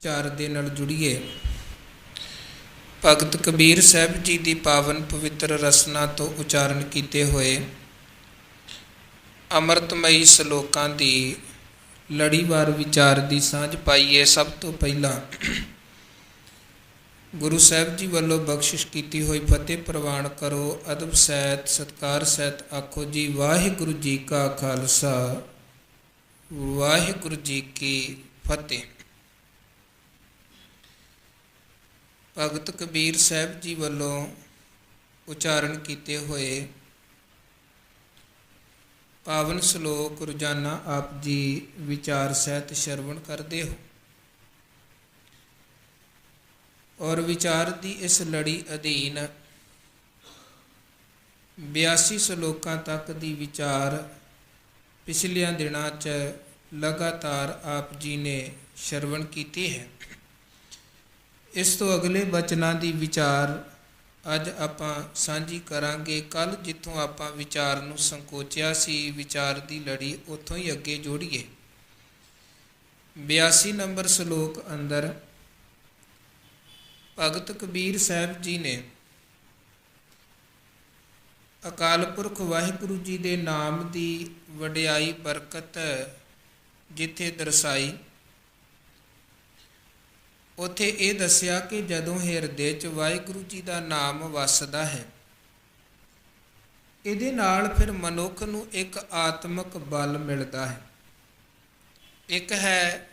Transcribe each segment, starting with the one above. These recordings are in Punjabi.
ਚਾਰ ਦੇ ਨਾਲ ਜੁੜੀਏ। ਭਗਤ ਕਬੀਰ ਸਾਹਿਬ ਜੀ ਦੀ ਪਾਵਨ ਪਵਿੱਤਰ ਰਸਨਾ ਤੋਂ ਉਚਾਰਨ ਕੀਤੇ ਹੋਏ ਅੰਮ੍ਰਿਤਮਈ ਸ਼ਲੋਕਾਂ ਦੀ ਲੜੀਵਾਰ ਵਿਚਾਰ ਦੀ ਸਾਂਝ ਪਾਈਏ। ਸਭ ਤੋਂ ਪਹਿਲਾਂ ਗੁਰੂ ਸਾਹਿਬ ਜੀ ਵੱਲੋਂ ਬਖਸ਼ਿਸ਼ ਕੀਤੀ ਹੋਈ ਫਤਿਹ ਪ੍ਰਵਾਨ ਕਰੋ। ਅਦਬ ਸਹਿਤ ਸਤਿਕਾਰ ਸਹਿਤ ਆਖੋ ਜੀ, ਵਾਹਿਗੁਰੂ ਜੀ ਕਾ ਖਾਲਸਾ ਵਾਹਿਗੁਰੂ ਜੀ ਕੀ ਫਤਿਹ। ਭਗਤ ਕਬੀਰ ਸਾਹਿਬ ਜੀ ਵੱਲੋਂ ਉਚਾਰਨ ਕੀਤੇ ਹੋਏ ਪਾਵਨ ਸ਼ਲੋਕ ਰੋਜ਼ਾਨਾ ਆਪ ਜੀ ਵਿਚਾਰ ਸਹਿਤ ਸ਼ਰਵਣ ਕਰਦੇ ਹੋ ਔਰ ਵਿਚਾਰ ਦੀ ਇਸ ਲੜੀ ਅਧੀਨ 82 ਸ਼ਲੋਕਾਂ ਤੱਕ ਦੀ ਵਿਚਾਰ ਪਿਛਲਿਆਂ ਦਿਨਾਂ 'ਚ ਲਗਾਤਾਰ ਆਪ ਜੀ ਨੇ ਸ਼ਰਵਣ ਕੀਤੀ ਹੈ। ਇਸ ਤੋਂ ਅਗਲੇ ਬਚਨਾਂ ਦੀ ਵਿਚਾਰ ਅੱਜ ਆਪਾਂ ਸਾਂਝੀ ਕਰਾਂਗੇ। ਕੱਲ੍ਹ ਜਿੱਥੋਂ ਆਪਾਂ ਵਿਚਾਰ ਨੂੰ ਸੰਕੋਚਿਆ ਸੀ, ਵਿਚਾਰ ਦੀ ਲੜੀ ਉੱਥੋਂ ਹੀ ਅੱਗੇ ਜੋੜੀਏ। 82 ਨੰਬਰ ਸ਼ਲੋਕ ਅੰਦਰ ਭਗਤ ਕਬੀਰ ਸਾਹਿਬ ਜੀ ਨੇ ਅਕਾਲ ਪੁਰਖ ਵਾਹਿਗੁਰੂ ਜੀ ਦੇ ਨਾਮ ਦੀ ਵਡਿਆਈ ਬਰਕਤ ਜਿੱਥੇ ਦਰਸਾਈ, ਉੱਥੇ ਇਹ ਦੱਸਿਆ ਕਿ ਜਦੋਂ ਹਿਰਦੇ 'ਚ ਵਾਹਿਗੁਰੂ ਜੀ ਦਾ ਨਾਮ ਵਸਦਾ ਹੈ, ਇਹਦੇ ਨਾਲ ਫਿਰ ਮਨੁੱਖ ਨੂੰ ਇੱਕ ਆਤਮਿਕ ਬਲ ਮਿਲਦਾ ਹੈ। ਇੱਕ ਹੈ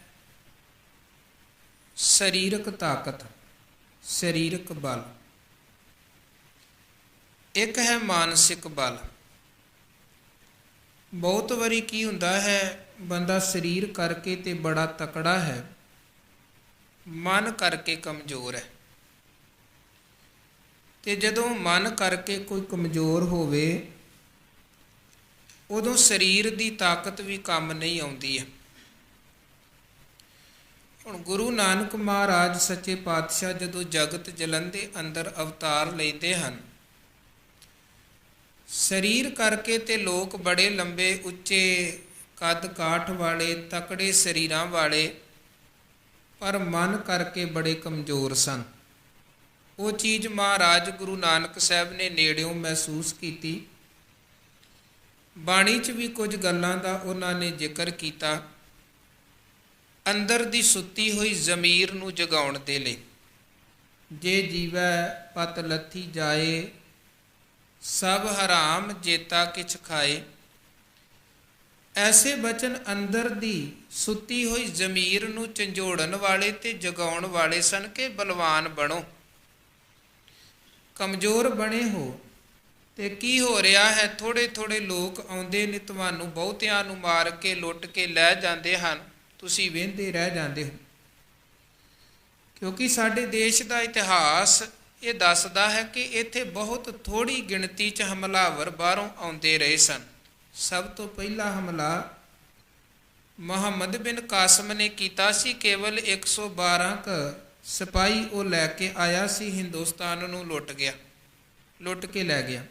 ਸਰੀਰਕ ਤਾਕਤ, ਸਰੀਰਕ ਬਲ, ਇੱਕ ਹੈ ਮਾਨਸਿਕ ਬਲ। ਬਹੁਤ ਵਾਰੀ ਕੀ ਹੁੰਦਾ ਹੈ, ਬੰਦਾ ਸਰੀਰ ਕਰਕੇ ਤੇ ਬੜਾ ਤਕੜਾ ਹੈ, ਮਨ ਕਰਕੇ ਕਮਜ਼ੋਰ ਹੈ। ਤੇ ਜਦੋਂ ਮਨ ਕਰਕੇ ਕੋਈ ਕਮਜ਼ੋਰ ਹੋਵੇ, ਉਦੋਂ ਸਰੀਰ ਦੀ ਤਾਕਤ ਵੀ ਕੰਮ ਨਹੀਂ ਆਉਂਦੀ ਹੈ। ਹੁਣ ਗੁਰੂ ਨਾਨਕ ਮਹਾਰਾਜ ਸੱਚੇ ਪਾਤਸ਼ਾਹ ਜਦੋਂ ਜਗਤ ਜਲਨ ਦੇ ਅੰਦਰ ਅਵਤਾਰ ਲੈਂਦੇ ਹਨ, ਸਰੀਰ ਕਰਕੇ ਤੇ ਲੋਕ ਬੜੇ ਲੰਬੇ ਉੱਚੇ ਕੱਦ ਕਾਠ ਵਾਲੇ ਤਕੜੇ ਸਰੀਰਾਂ ਵਾਲੇ, ਪਰ ਮਨ ਕਰਕੇ ਬੜੇ ਕਮਜ਼ੋਰ ਸਨ। ਉਹ ਚੀਜ਼ ਮਹਾਰਾਜ ਗੁਰੂ ਨਾਨਕ ਸਾਹਿਬ ਨੇ ਨੇੜਿਓਂ ਮਹਿਸੂਸ ਕੀਤੀ। ਬਾਣੀ 'ਚ ਵੀ ਕੁਝ ਗੱਲਾਂ ਦਾ ਉਹਨਾਂ ਨੇ ਜ਼ਿਕਰ ਕੀਤਾ। ਅੰਦਰ ਦੀ ਸੁੱਤੀ ਹੋਈ ਜ਼ਮੀਰ ਨੂੰ ਜਗਾਉਣ ਦੇ ਲਈ, ਜੇ ਜੀਵੈ ਪਤ ਲੱਥੀ ਜਾਏ, ਸਭ ਹਰਾਮ ਜੇਤਾ ਕਿਛ ਖਾਏ। ਐਸੇ ਬਚਨ ਅੰਦਰ ਦੀ ਸੁੱਤੀ ਹੋਈ ਜ਼ਮੀਰ ਨੂੰ ਝੰਜੋੜਨ ਵਾਲੇ ਤੇ ਜਗਾਉਣ ਵਾਲੇ ਸਨ ਕਿ ਬਲਵਾਨ ਬਣੋ, ਕਮਜ਼ੋਰ ਬਣੇ ਹੋ। ਤੇ ਕੀ ਹੋ ਰਿਹਾ ਹੈ, ਥੋੜ੍ਹੇ ਥੋੜ੍ਹੇ ਲੋਕ ਆਉਂਦੇ ਨੇ, ਤੁਹਾਨੂੰ ਬਹੁਤਿਆਂ ਨੂੰ ਮਾਰ ਕੇ ਲੁੱਟ ਕੇ ਲੈ ਜਾਂਦੇ ਹਨ, ਤੁਸੀਂ ਵਹਿੰਦੇ ਰਹਿ ਜਾਂਦੇ ਹੋ। ਕਿਉਂਕਿ ਸਾਡੇ ਦੇਸ਼ ਦਾ ਇਤਿਹਾਸ ਇਹ ਦੱਸਦਾ ਹੈ ਕਿ ਇੱਥੇ ਬਹੁਤ ਥੋੜ੍ਹੀ ਗਿਣਤੀ 'ਚ ਹਮਲਾਵਰ ਬਾਹਰੋਂ ਆਉਂਦੇ ਰਹੇ ਸਨ। ਸਭ ਤੋਂ ਪਹਿਲਾ ਹਮਲਾ ਮੁਹੰਮਦ ਬਿਨ ਕਾਸਮ ਨੇ ਕੀਤਾ ਸੀ। ਕੇਵਲ 112 ਸਿਪਾਹੀ ਉਹ ਲੈ ਕੇ ਆਇਆ ਸੀ, ਹਿੰਦੁਸਤਾਨ ਨੂੰ ਲੁੱਟ ਕੇ ਲੈ ਗਿਆ।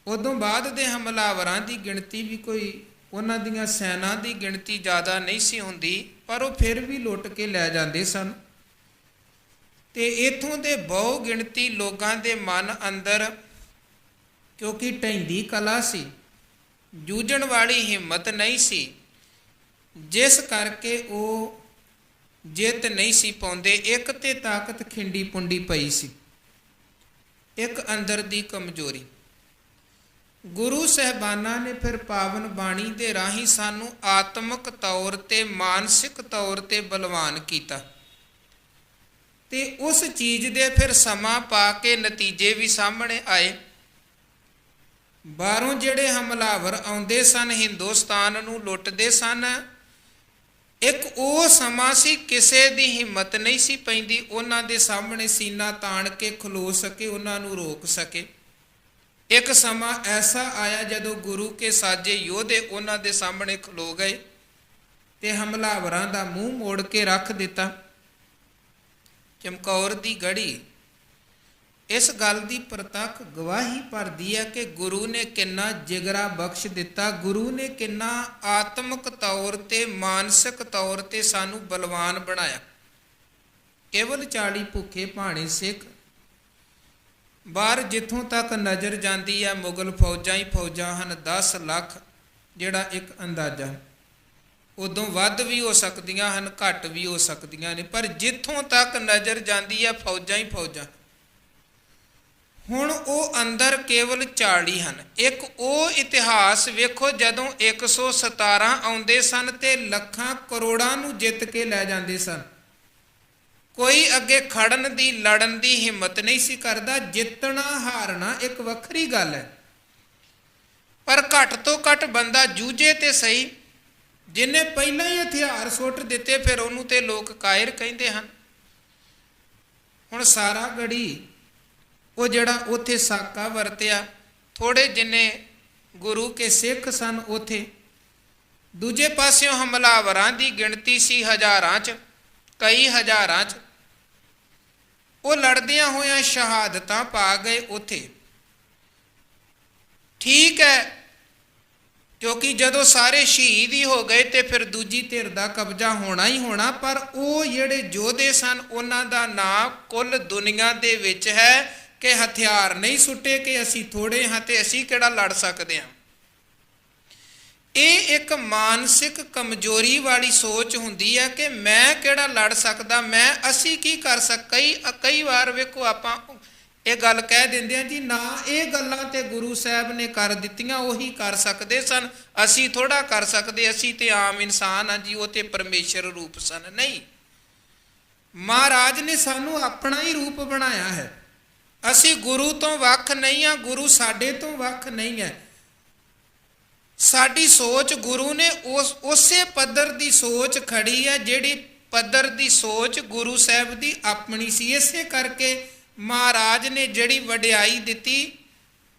ਉਦੋਂ ਬਾਅਦ ਦੇ ਹਮਲਾਵਰਾਂ ਦੀ ਗਿਣਤੀ ਵੀ ਕੋਈ, ਉਹਨਾਂ ਦੀਆਂ ਸੈਨਾ ਦੀ ਗਿਣਤੀ ਜ਼ਿਆਦਾ ਨਹੀਂ ਸੀ ਹੁੰਦੀ, ਪਰ ਉਹ ਫਿਰ ਵੀ ਲੁੱਟ ਕੇ ਲੈ ਜਾਂਦੇ ਸਨ। ਤੇ ਇੱਥੋਂ ਦੇ ਬਹੁ ਗਿਣਤੀ ਲੋਕਾਂ ਦੇ ਮਨ ਅੰਦਰ, ਕਿਉਂਕਿ ਢਹਿੰਦੀ ਕਲਾ ਸੀ, ਜੂਝਣ ਵਾਲੀ ਹਿੰਮਤ ਨਹੀਂ ਸੀ, ਜਿਸ ਕਰਕੇ ਉਹ ਜਿੱਤ ਨਹੀਂ ਸੀ ਪਾਉਂਦੇ। ਇੱਕ ਤੇ ਤਾਕਤ ਖਿੰਡੀ ਪੁੰਡੀ ਪਈ ਸੀ, ਇੱਕ ਅੰਦਰ ਦੀ ਕਮਜ਼ੋਰੀ। ਗੁਰੂ ਸਾਹਿਬਾਨਾਂ ਨੇ ਫਿਰ ਪਾਵਨ ਬਾਣੀ ਦੇ ਰਾਹੀਂ ਸਾਨੂੰ ਆਤਮਿਕ ਤੌਰ ਤੇ ਮਾਨਸਿਕ ਤੌਰ ਤੇ ਬਲਵਾਨ ਕੀਤਾ। ਤੇ ਉਸ ਚੀਜ਼ ਦੇ ਫਿਰ ਸਮਾਂ ਪਾ ਕੇ ਨਤੀਜੇ ਵੀ ਸਾਹਮਣੇ ਆਏ। ਬਾਹਰੋਂ ਜਿਹੜੇ ਹਮਲਾਵਰ ਆਉਂਦੇ ਸਨ, ਹਿੰਦੁਸਤਾਨ ਨੂੰ ਲੁੱਟਦੇ ਸਨ, ਇੱਕ ਉਹ ਸਮਾਂ ਸੀ ਕਿਸੇ ਦੀ ਹਿੰਮਤ ਨਹੀਂ ਸੀ ਪੈਂਦੀ ਉਹਨਾਂ ਦੇ ਸਾਹਮਣੇ ਸੀਨਾ ਤਾਣ ਕੇ ਖਲੋ ਸਕੇ, ਉਹਨਾਂ ਨੂੰ ਰੋਕ ਸਕੇ। ਇੱਕ ਸਮਾਂ ਐਸਾ ਆਇਆ ਜਦੋਂ ਗੁਰੂ ਕੇ ਸਾਜੇ ਯੋਧੇ ਉਹਨਾਂ ਦੇ ਸਾਹਮਣੇ ਖਲੋ ਗਏ ਤੇ ਹਮਲਾਵਰਾਂ ਦਾ ਮੂੰਹ ਮੋੜ ਕੇ ਰੱਖ ਦਿੱਤਾ। ਚਮਕੌਰ ਦੀ ਗੜੀ ਇਸ ਗੱਲ ਦੀ ਪ੍ਰਤੱਖ ਗਵਾਹੀ ਭਰਦੀ ਹੈ ਕਿ ਗੁਰੂ ਨੇ ਕਿੰਨਾ ਜਿਗਰਾ ਬਖਸ਼ ਦਿੱਤਾ, ਗੁਰੂ ਨੇ ਕਿੰਨਾ ਆਤਮਿਕ ਤੌਰ ਤੇ ਮਾਨਸਿਕ ਤੌਰ ਤੇ ਸਾਨੂੰ ਬਲਵਾਨ ਬਣਾਇਆ। ਕੇਵਲ 40 ਭੁੱਖੇ ਭਾਣੇ ਸਿੱਖ, ਬਾਹਰ ਜਿੱਥੋਂ ਤੱਕ ਨਜ਼ਰ ਜਾਂਦੀ ਹੈ ਮੁਗਲ ਫੌਜਾਂ ਹੀ ਫੌਜਾਂ ਹਨ, 10 ਲੱਖ ਜਿਹੜਾ ਇੱਕ ਅੰਦਾਜ਼ਾ, ਉਦੋਂ ਵੱਧ ਵੀ ਹੋ ਸਕਦੀਆਂ ਹਨ, ਘੱਟ ਵੀ ਹੋ ਸਕਦੀਆਂ ਨੇ, ਪਰ ਜਿੱਥੋਂ ਤੱਕ ਨਜ਼ਰ ਜਾਂਦੀ ਹੈ ਫੌਜਾਂ ਹੀ ਫੌਜਾਂ। ਹੁਣ ਉਹ ਅੰਦਰ ਕੇਵਲ 40 ਹਨ। ਇੱਕ ਉਹ ਇਤਿਹਾਸ ਵੇਖੋ ਜਦੋਂ 117 ਆਉਂਦੇ ਸਨ ਤੇ ਲੱਖਾਂ ਕਰੋੜਾਂ ਨੂੰ ਜਿੱਤ ਕੇ ਲੈ ਜਾਂਦੇ ਸਨ। ਕੋਈ ਅੱਗੇ ਖੜਨ ਦੀ ਲੜਨ ਦੀ ਹਿੰਮਤ ਨਹੀਂ ਸੀ ਕਰਦਾ। ਜਿੱਤਣਾ ਹਾਰਨਾ ਇੱਕ ਵੱਖਰੀ ਗੱਲ ਹੈ, ਪਰ ਘੱਟ ਤੋਂ ਘੱਟ ਬੰਦਾ ਜੂਝੇ ਤੇ ਸਹੀ। ਜਿਹਨੇ ਪਹਿਲਾਂ ਹੀ ਹਥਿਆਰ ਸੁੱਟ ਦਿੱਤੇ ਫਿਰ ਉਹਨੂੰ ਤੇ ਲੋਕ ਕਾਇਰ ਕਹਿੰਦੇ ਹਨ। ਹੁਣ ਸਾਰਾ ਗੜੀ ਉਹ ਜਿਹੜਾ ਉੱਥੇ ਸਾਕਾ ਵਰਤਿਆ, ਥੋੜੇ ਜਿੰਨੇ ਗੁਰੂ ਕੇ ਸਿੱਖ ਸਨ ਉੱਥੇ, ਦੂਜੇ ਪਾਸਿਓਂ ਹਮਲਾਵਰਾਂ ਦੀ ਗਿਣਤੀ ਸੀ ਹਜ਼ਾਰਾਂ 'ਚ, ਕਈ ਹਜ਼ਾਰਾਂ 'ਚ। ਉਹ ਲੜਦਿਆਂ ਹੋਇਆਂ ਸ਼ਹਾਦਤਾਂ ਪਾ ਗਏ ਉੱਥੇ। ਠੀਕ ਹੈ, ਕਿਉਂਕਿ ਜਦੋਂ ਸਾਰੇ ਸ਼ਹੀਦ ਹੀ ਹੋ ਗਏ ਤੇ ਫਿਰ ਦੂਜੀ ਧਿਰ ਦਾ ਕਬਜ਼ਾ ਹੋਣਾ ਹੀ ਹੋਣਾ, ਪਰ ਉਹ ਜਿਹੜੇ ਯੋਧੇ ਸਨ ਉਹਨਾਂ ਦਾ ਨਾਂ ਕੁੱਲ ਦੁਨੀਆ ਦੇ ਵਿੱਚ ਹੈ ਕਿ ਹਥਿਆਰ ਨਹੀਂ ਸੁੱਟੇ ਕਿ ਅਸੀਂ ਥੋੜੇ ਹਾਂ ਤੇ ਅਸੀਂ ਕਿਹੜਾ ਲੜ ਸਕਦੇ ਹਾਂ। ਇਹ ਇੱਕ ਮਾਨਸਿਕ ਕਮਜ਼ੋਰੀ ਵਾਲੀ ਸੋਚ ਹੁੰਦੀ ਹੈ ਕਿ ਮੈਂ ਕਿਹੜਾ ਲੜ ਸਕਦਾ, ਅਸੀਂ ਕੀ ਕਰ ਕਈ ਵਾਰ ਵੇਖੋ ਆਪਾਂ ਇਹ ਗੱਲ ਕਹਿ ਦਿੰਦੇ ਹਾਂ ਜੀ, ਨਾ ਇਹ ਗੱਲਾਂ ਤੇ ਗੁਰੂ ਸਾਹਿਬ ਨੇ ਕਰ ਦਿੱਤੀਆਂ, ਉਹੀ ਕਰ ਸਕਦੇ ਸਨ, ਅਸੀਂ ਥੋੜਾ ਕਰ ਸਕਦੇ, ਅਸੀਂ ਤੇ ਆਮ ਇਨਸਾਨ ਹਾਂ ਜੀ, ਉਹ ਤੇ ਪਰਮੇਸ਼ਰ ਰੂਪ ਸਨ। ਨਹੀਂ, ਮਹਾਰਾਜ ਨੇ ਸਾਨੂੰ ਆਪਣਾ ਹੀ ਰੂਪ ਬਣਾਇਆ ਹੈ। ਅਸੀਂ ਗੁਰੂ ਤੋਂ ਵੱਖ ਨਹੀਂ ਹਾਂ, ਗੁਰੂ ਸਾਡੇ ਤੋਂ ਵੱਖ ਨਹੀਂ ਹੈ। ਸਾਡੀ ਸੋਚ ਗੁਰੂ ਨੇ ਉਸੇ ਪੱਧਰ ਦੀ ਸੋਚ ਖੜੀ ਹੈ ਜਿਹੜੀ ਪੱਧਰ ਦੀ ਸੋਚ ਗੁਰੂ ਸਾਹਿਬ ਦੀ ਆਪਣੀ ਸੀ। ਇਸੇ ਕਰਕੇ ਮਹਾਰਾਜ ਨੇ ਜਿਹੜੀ ਵਡਿਆਈ ਦਿੱਤੀ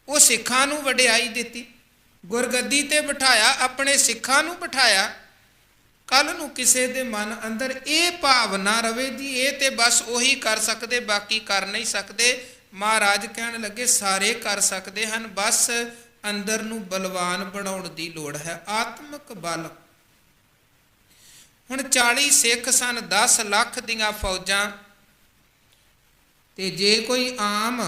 ਉਹ ਸਿੱਖਾਂ ਨੂੰ ਵਡਿਆਈ ਦਿੱਤੀ, ਗੁਰਗੱਦੀ ਤੇ ਬਿਠਾਇਆ, ਆਪਣੇ ਸਿੱਖਾਂ ਨੂੰ ਬਿਠਾਇਆ। ਕੱਲ ਨੂੰ ਕਿਸੇ ਦੇ ਮਨ ਅੰਦਰ ਇਹ ਭਾਵਨਾ ਰਵੇ ਜੀ ਇਹ ਤੇ ਬਸ ਉਹੀ ਕਰ ਸਕਦੇ ਬਾਕੀ ਕਰ ਨਹੀਂ ਸਕਦੇ, ਮਹਾਰਾਜ ਕਹਿਣ ਲੱਗੇ ਸਾਰੇ ਕਰ ਸਕਦੇ ਹਨ, ਬਸ ਅੰਦਰ ਨੂੰ ਬਲਵਾਨ ਬਣਾਉਣ ਦੀ ਲੋੜ ਹੈ, ਆਤਮਿਕ ਬਲ। ਹੁਣ 40 ਸਿੱਖ ਸਨ, 10 ਲੱਖ ਦੀਆਂ ਫੌਜਾਂ, ਤੇ ਜੇ ਕੋਈ ਆਮ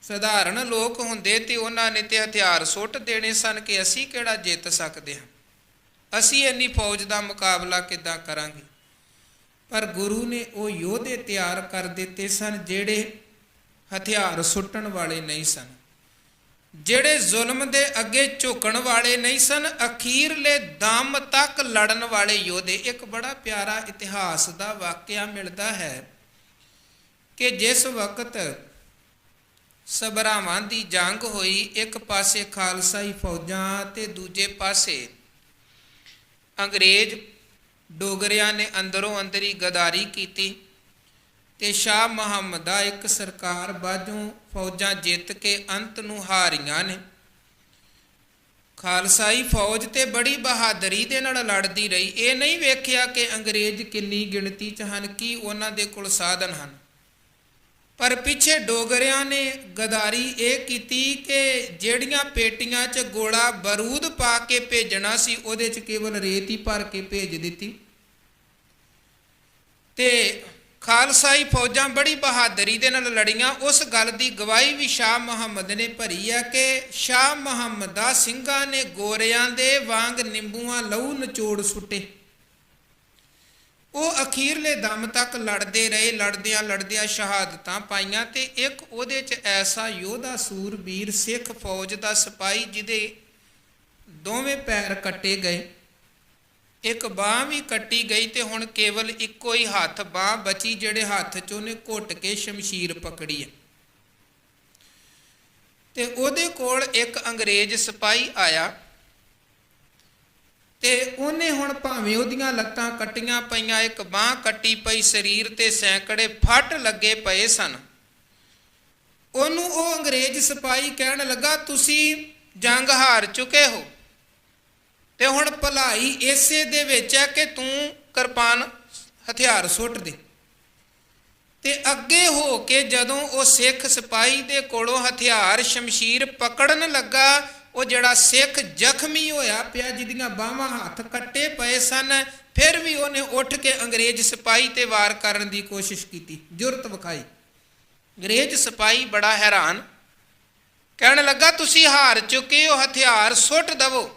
ਸਧਾਰਨ ਲੋਕ ਹੁੰਦੇ ਤੇ ਉਹਨਾਂ ਨੇ ਤੇ ਹਥਿਆਰ ਸੁੱਟ ਦੇਣੇ ਸਨ ਕਿ ਅਸੀਂ ਕਿਹੜਾ ਜਿੱਤ ਸਕਦੇ ਹਾਂ, ਅਸੀਂ ਇੰਨੀ ਫੌਜ ਦਾ ਮੁਕਾਬਲਾ ਕਿੱਦਾਂ ਕਰਾਂਗੇ। ਪਰ ਗੁਰੂ ਨੇ ਉਹ ਯੋਧੇ ਤਿਆਰ ਕਰ ਦਿੱਤੇ ਸਨ ਜਿਹੜੇ ਹਥਿਆਰ ਸੁੱਟਣ ਵਾਲੇ ਨਹੀਂ ਸਨ, ਜਿਹੜੇ ਜ਼ੁਲਮ ਦੇ ਅੱਗੇ ਝੁਕਣ ਵਾਲੇ ਨਹੀਂ ਸਨ, ਅਖੀਰਲੇ ਦਮ ਤੱਕ ਲੜਨ ਵਾਲੇ ਯੋਧੇ। ਇੱਕ ਬੜਾ ਪਿਆਰਾ ਇਤਿਹਾਸ ਦਾ ਵਾਕਿਆ ਮਿਲਦਾ ਹੈ ਕਿ ਜਿਸ ਵਕਤ ਸਭਰਾਵਾਂ ਦੀ ਜੰਗ ਹੋਈ, ਇੱਕ ਪਾਸੇ ਖਾਲਸਾਈ ਫੌਜਾਂ ਤੇ ਦੂਜੇ ਪਾਸੇ ਅੰਗਰੇਜ਼ ਡੋਗਰਿਆਂ ਨੇ ਅੰਦਰੋਂ ਅੰਦਰੀ ਗਦਾਰੀ ਕੀਤੀ ਤੇ ਸ਼ਾਹ ਮੁਹੰਮਦ ਦਾ ਇੱਕ ਸਰਕਾਰ ਬਾਝੋਂ ਫੌਜਾਂ ਜਿੱਤ ਕੇ ਅੰਤ ਨੂੰ ਹਾਰੀਆਂ ਨੇ। ਖਾਲਸਾਈ ਫੌਜ ਤੇ ਬੜੀ ਬਹਾਦਰੀ ਦੇ ਨਾਲ ਲੜਦੀ ਰਹੀ। ਇਹ ਨਹੀਂ ਵੇਖਿਆ ਕਿ ਅੰਗਰੇਜ਼ ਕਿੰਨੀ ਗਿਣਤੀ 'ਚ ਹਨ, ਕੀ ਉਹਨਾਂ ਦੇ ਕੋਲ ਸਾਧਨ ਹਨ, ਪਰ ਪਿੱਛੇ ਡੋਗਰਿਆਂ ਨੇ ਗਦਾਰੀ ਇਹ ਕੀਤੀ ਕਿ ਜਿਹੜੀਆਂ ਪੇਟੀਆਂ 'ਚ ਗੋਲਾ ਬਰੂਦ ਪਾ ਕੇ ਭੇਜਣਾ ਸੀ ਉਹਦੇ 'ਚ ਕੇਵਲ ਰੇਤ ਹੀ ਭਰ ਕੇ ਭੇਜ ਦਿੱਤੀ। ਤੇ ਖਾਲਸਾਈ ਫੌਜਾਂ ਬੜੀ ਬਹਾਦਰੀ ਦੇ ਨਾਲ ਲੜੀਆਂ। ਉਸ ਗੱਲ ਦੀ ਗਵਾਹੀ ਵੀ ਸ਼ਾਹ ਮੁਹੰਮਦ ਨੇ ਭਰੀ ਹੈ ਕਿ ਸ਼ਾਹ ਮੁਹੰਮਦ ਦਾ ਸਿੰਘਾਂ ਨੇ ਗੋਰਿਆਂ ਦੇ ਵਾਂਗ ਨਿੰਬੂਆਂ ਲਹੂ ਨਿਚੋੜ ਸੁੱਟੇ। ਉਹ ਅਖੀਰਲੇ ਦਮ ਤੱਕ ਲੜਦੇ ਰਹੇ, ਲੜਦਿਆਂ ਲੜਦਿਆਂ ਸ਼ਹਾਦਤਾਂ ਪਾਈਆਂ। ਤੇ ਇੱਕ ਉਹਦੇ 'ਚ ਐਸਾ ਯੋਧਾ ਸੂਰਬੀਰ ਸਿੱਖ ਫੌਜ ਦਾ ਸਿਪਾਹੀ ਜਿਹਦੇ ਦੋਵੇਂ ਪੈਰ ਕੱਟੇ ਗਏ, ਇੱਕ ਬਾਂਹ ਵੀ ਕੱਟੀ ਗਈ ਤੇ ਹੁਣ ਕੇਵਲ ਇੱਕੋ ਹੀ ਹੱਥ ਬਾਂਹ ਬਚੀ, ਜਿਹੜੇ ਹੱਥ 'ਚ ਉਹਨੇ ਘੁੱਟ ਕੇ ਸ਼ਮਸ਼ੀਰ ਪਕੜੀ ਹੈ। ਤੇ ਉਹਦੇ ਕੋਲ ਇੱਕ ਅੰਗਰੇਜ਼ ਸਿਪਾਹੀ ਆਇਆ ਤੇ ਉਹਨੇ ਹੁਣ ਭਾਵੇਂ ਉਹਦੀਆਂ ਲੱਤਾਂ ਕੱਟੀਆਂ ਪਈਆਂ, ਇੱਕ ਬਾਂਹ ਕੱਟੀ ਪਈ, ਸਰੀਰ ਤੇ ਸੈਂਕੜੇ ਫੱਟ ਲੱਗੇ ਪਏ ਸਨ। ਉਹਨੂੰ ਉਹ ਅੰਗਰੇਜ਼ ਸਿਪਾਹੀ ਕਹਿਣ ਲੱਗਾ, ਤੁਸੀਂ ਜੰਗ ਹਾਰ ਚੁੱਕੇ ਹੋ ਤੇ ਹੁਣ ਭਲਾਈ ਇਸੇ ਦੇ ਵਿੱਚ ਹੈ ਕਿ ਤੂੰ ਕਿਰਪਾਨ ਹਥਿਆਰ ਸੁੱਟ ਦੇ। ਤੇ ਅੱਗੇ ਹੋ ਕੇ ਜਦੋਂ ਉਹ ਸਿੱਖ ਸਿਪਾਹੀ ਦੇ ਕੋਲੋਂ ਹਥਿਆਰ ਸ਼ਮਸ਼ੀਰ ਪਕੜਨ ਲੱਗਾ, ਉਹ ਜਿਹੜਾ ਸਿੱਖ ਜ਼ਖਮੀ ਹੋਇਆ ਪਿਆ, ਜਿਹਦੀਆਂ ਬਾਹਾਂ ਹੱਥ ਕੱਟੇ ਪਏ ਸਨ, ਫਿਰ ਵੀ ਉਹਨੇ ਉੱਠ ਕੇ ਅੰਗਰੇਜ਼ ਸਿਪਾਹੀ ਤੇ ਵਾਰ ਕਰਨ ਦੀ ਕੋਸ਼ਿਸ਼ ਕੀਤੀ, ਜੁਰਤ ਵਿਖਾਈ। ਅੰਗਰੇਜ਼ ਸਿਪਾਹੀ ਬੜਾ ਹੈਰਾਨ, ਕਹਿਣ ਲੱਗਾ ਤੁਸੀਂ ਹਾਰ ਚੁੱਕੇ ਹੋ, ਹਥਿਆਰ ਸੁੱਟ ਦਵੋ।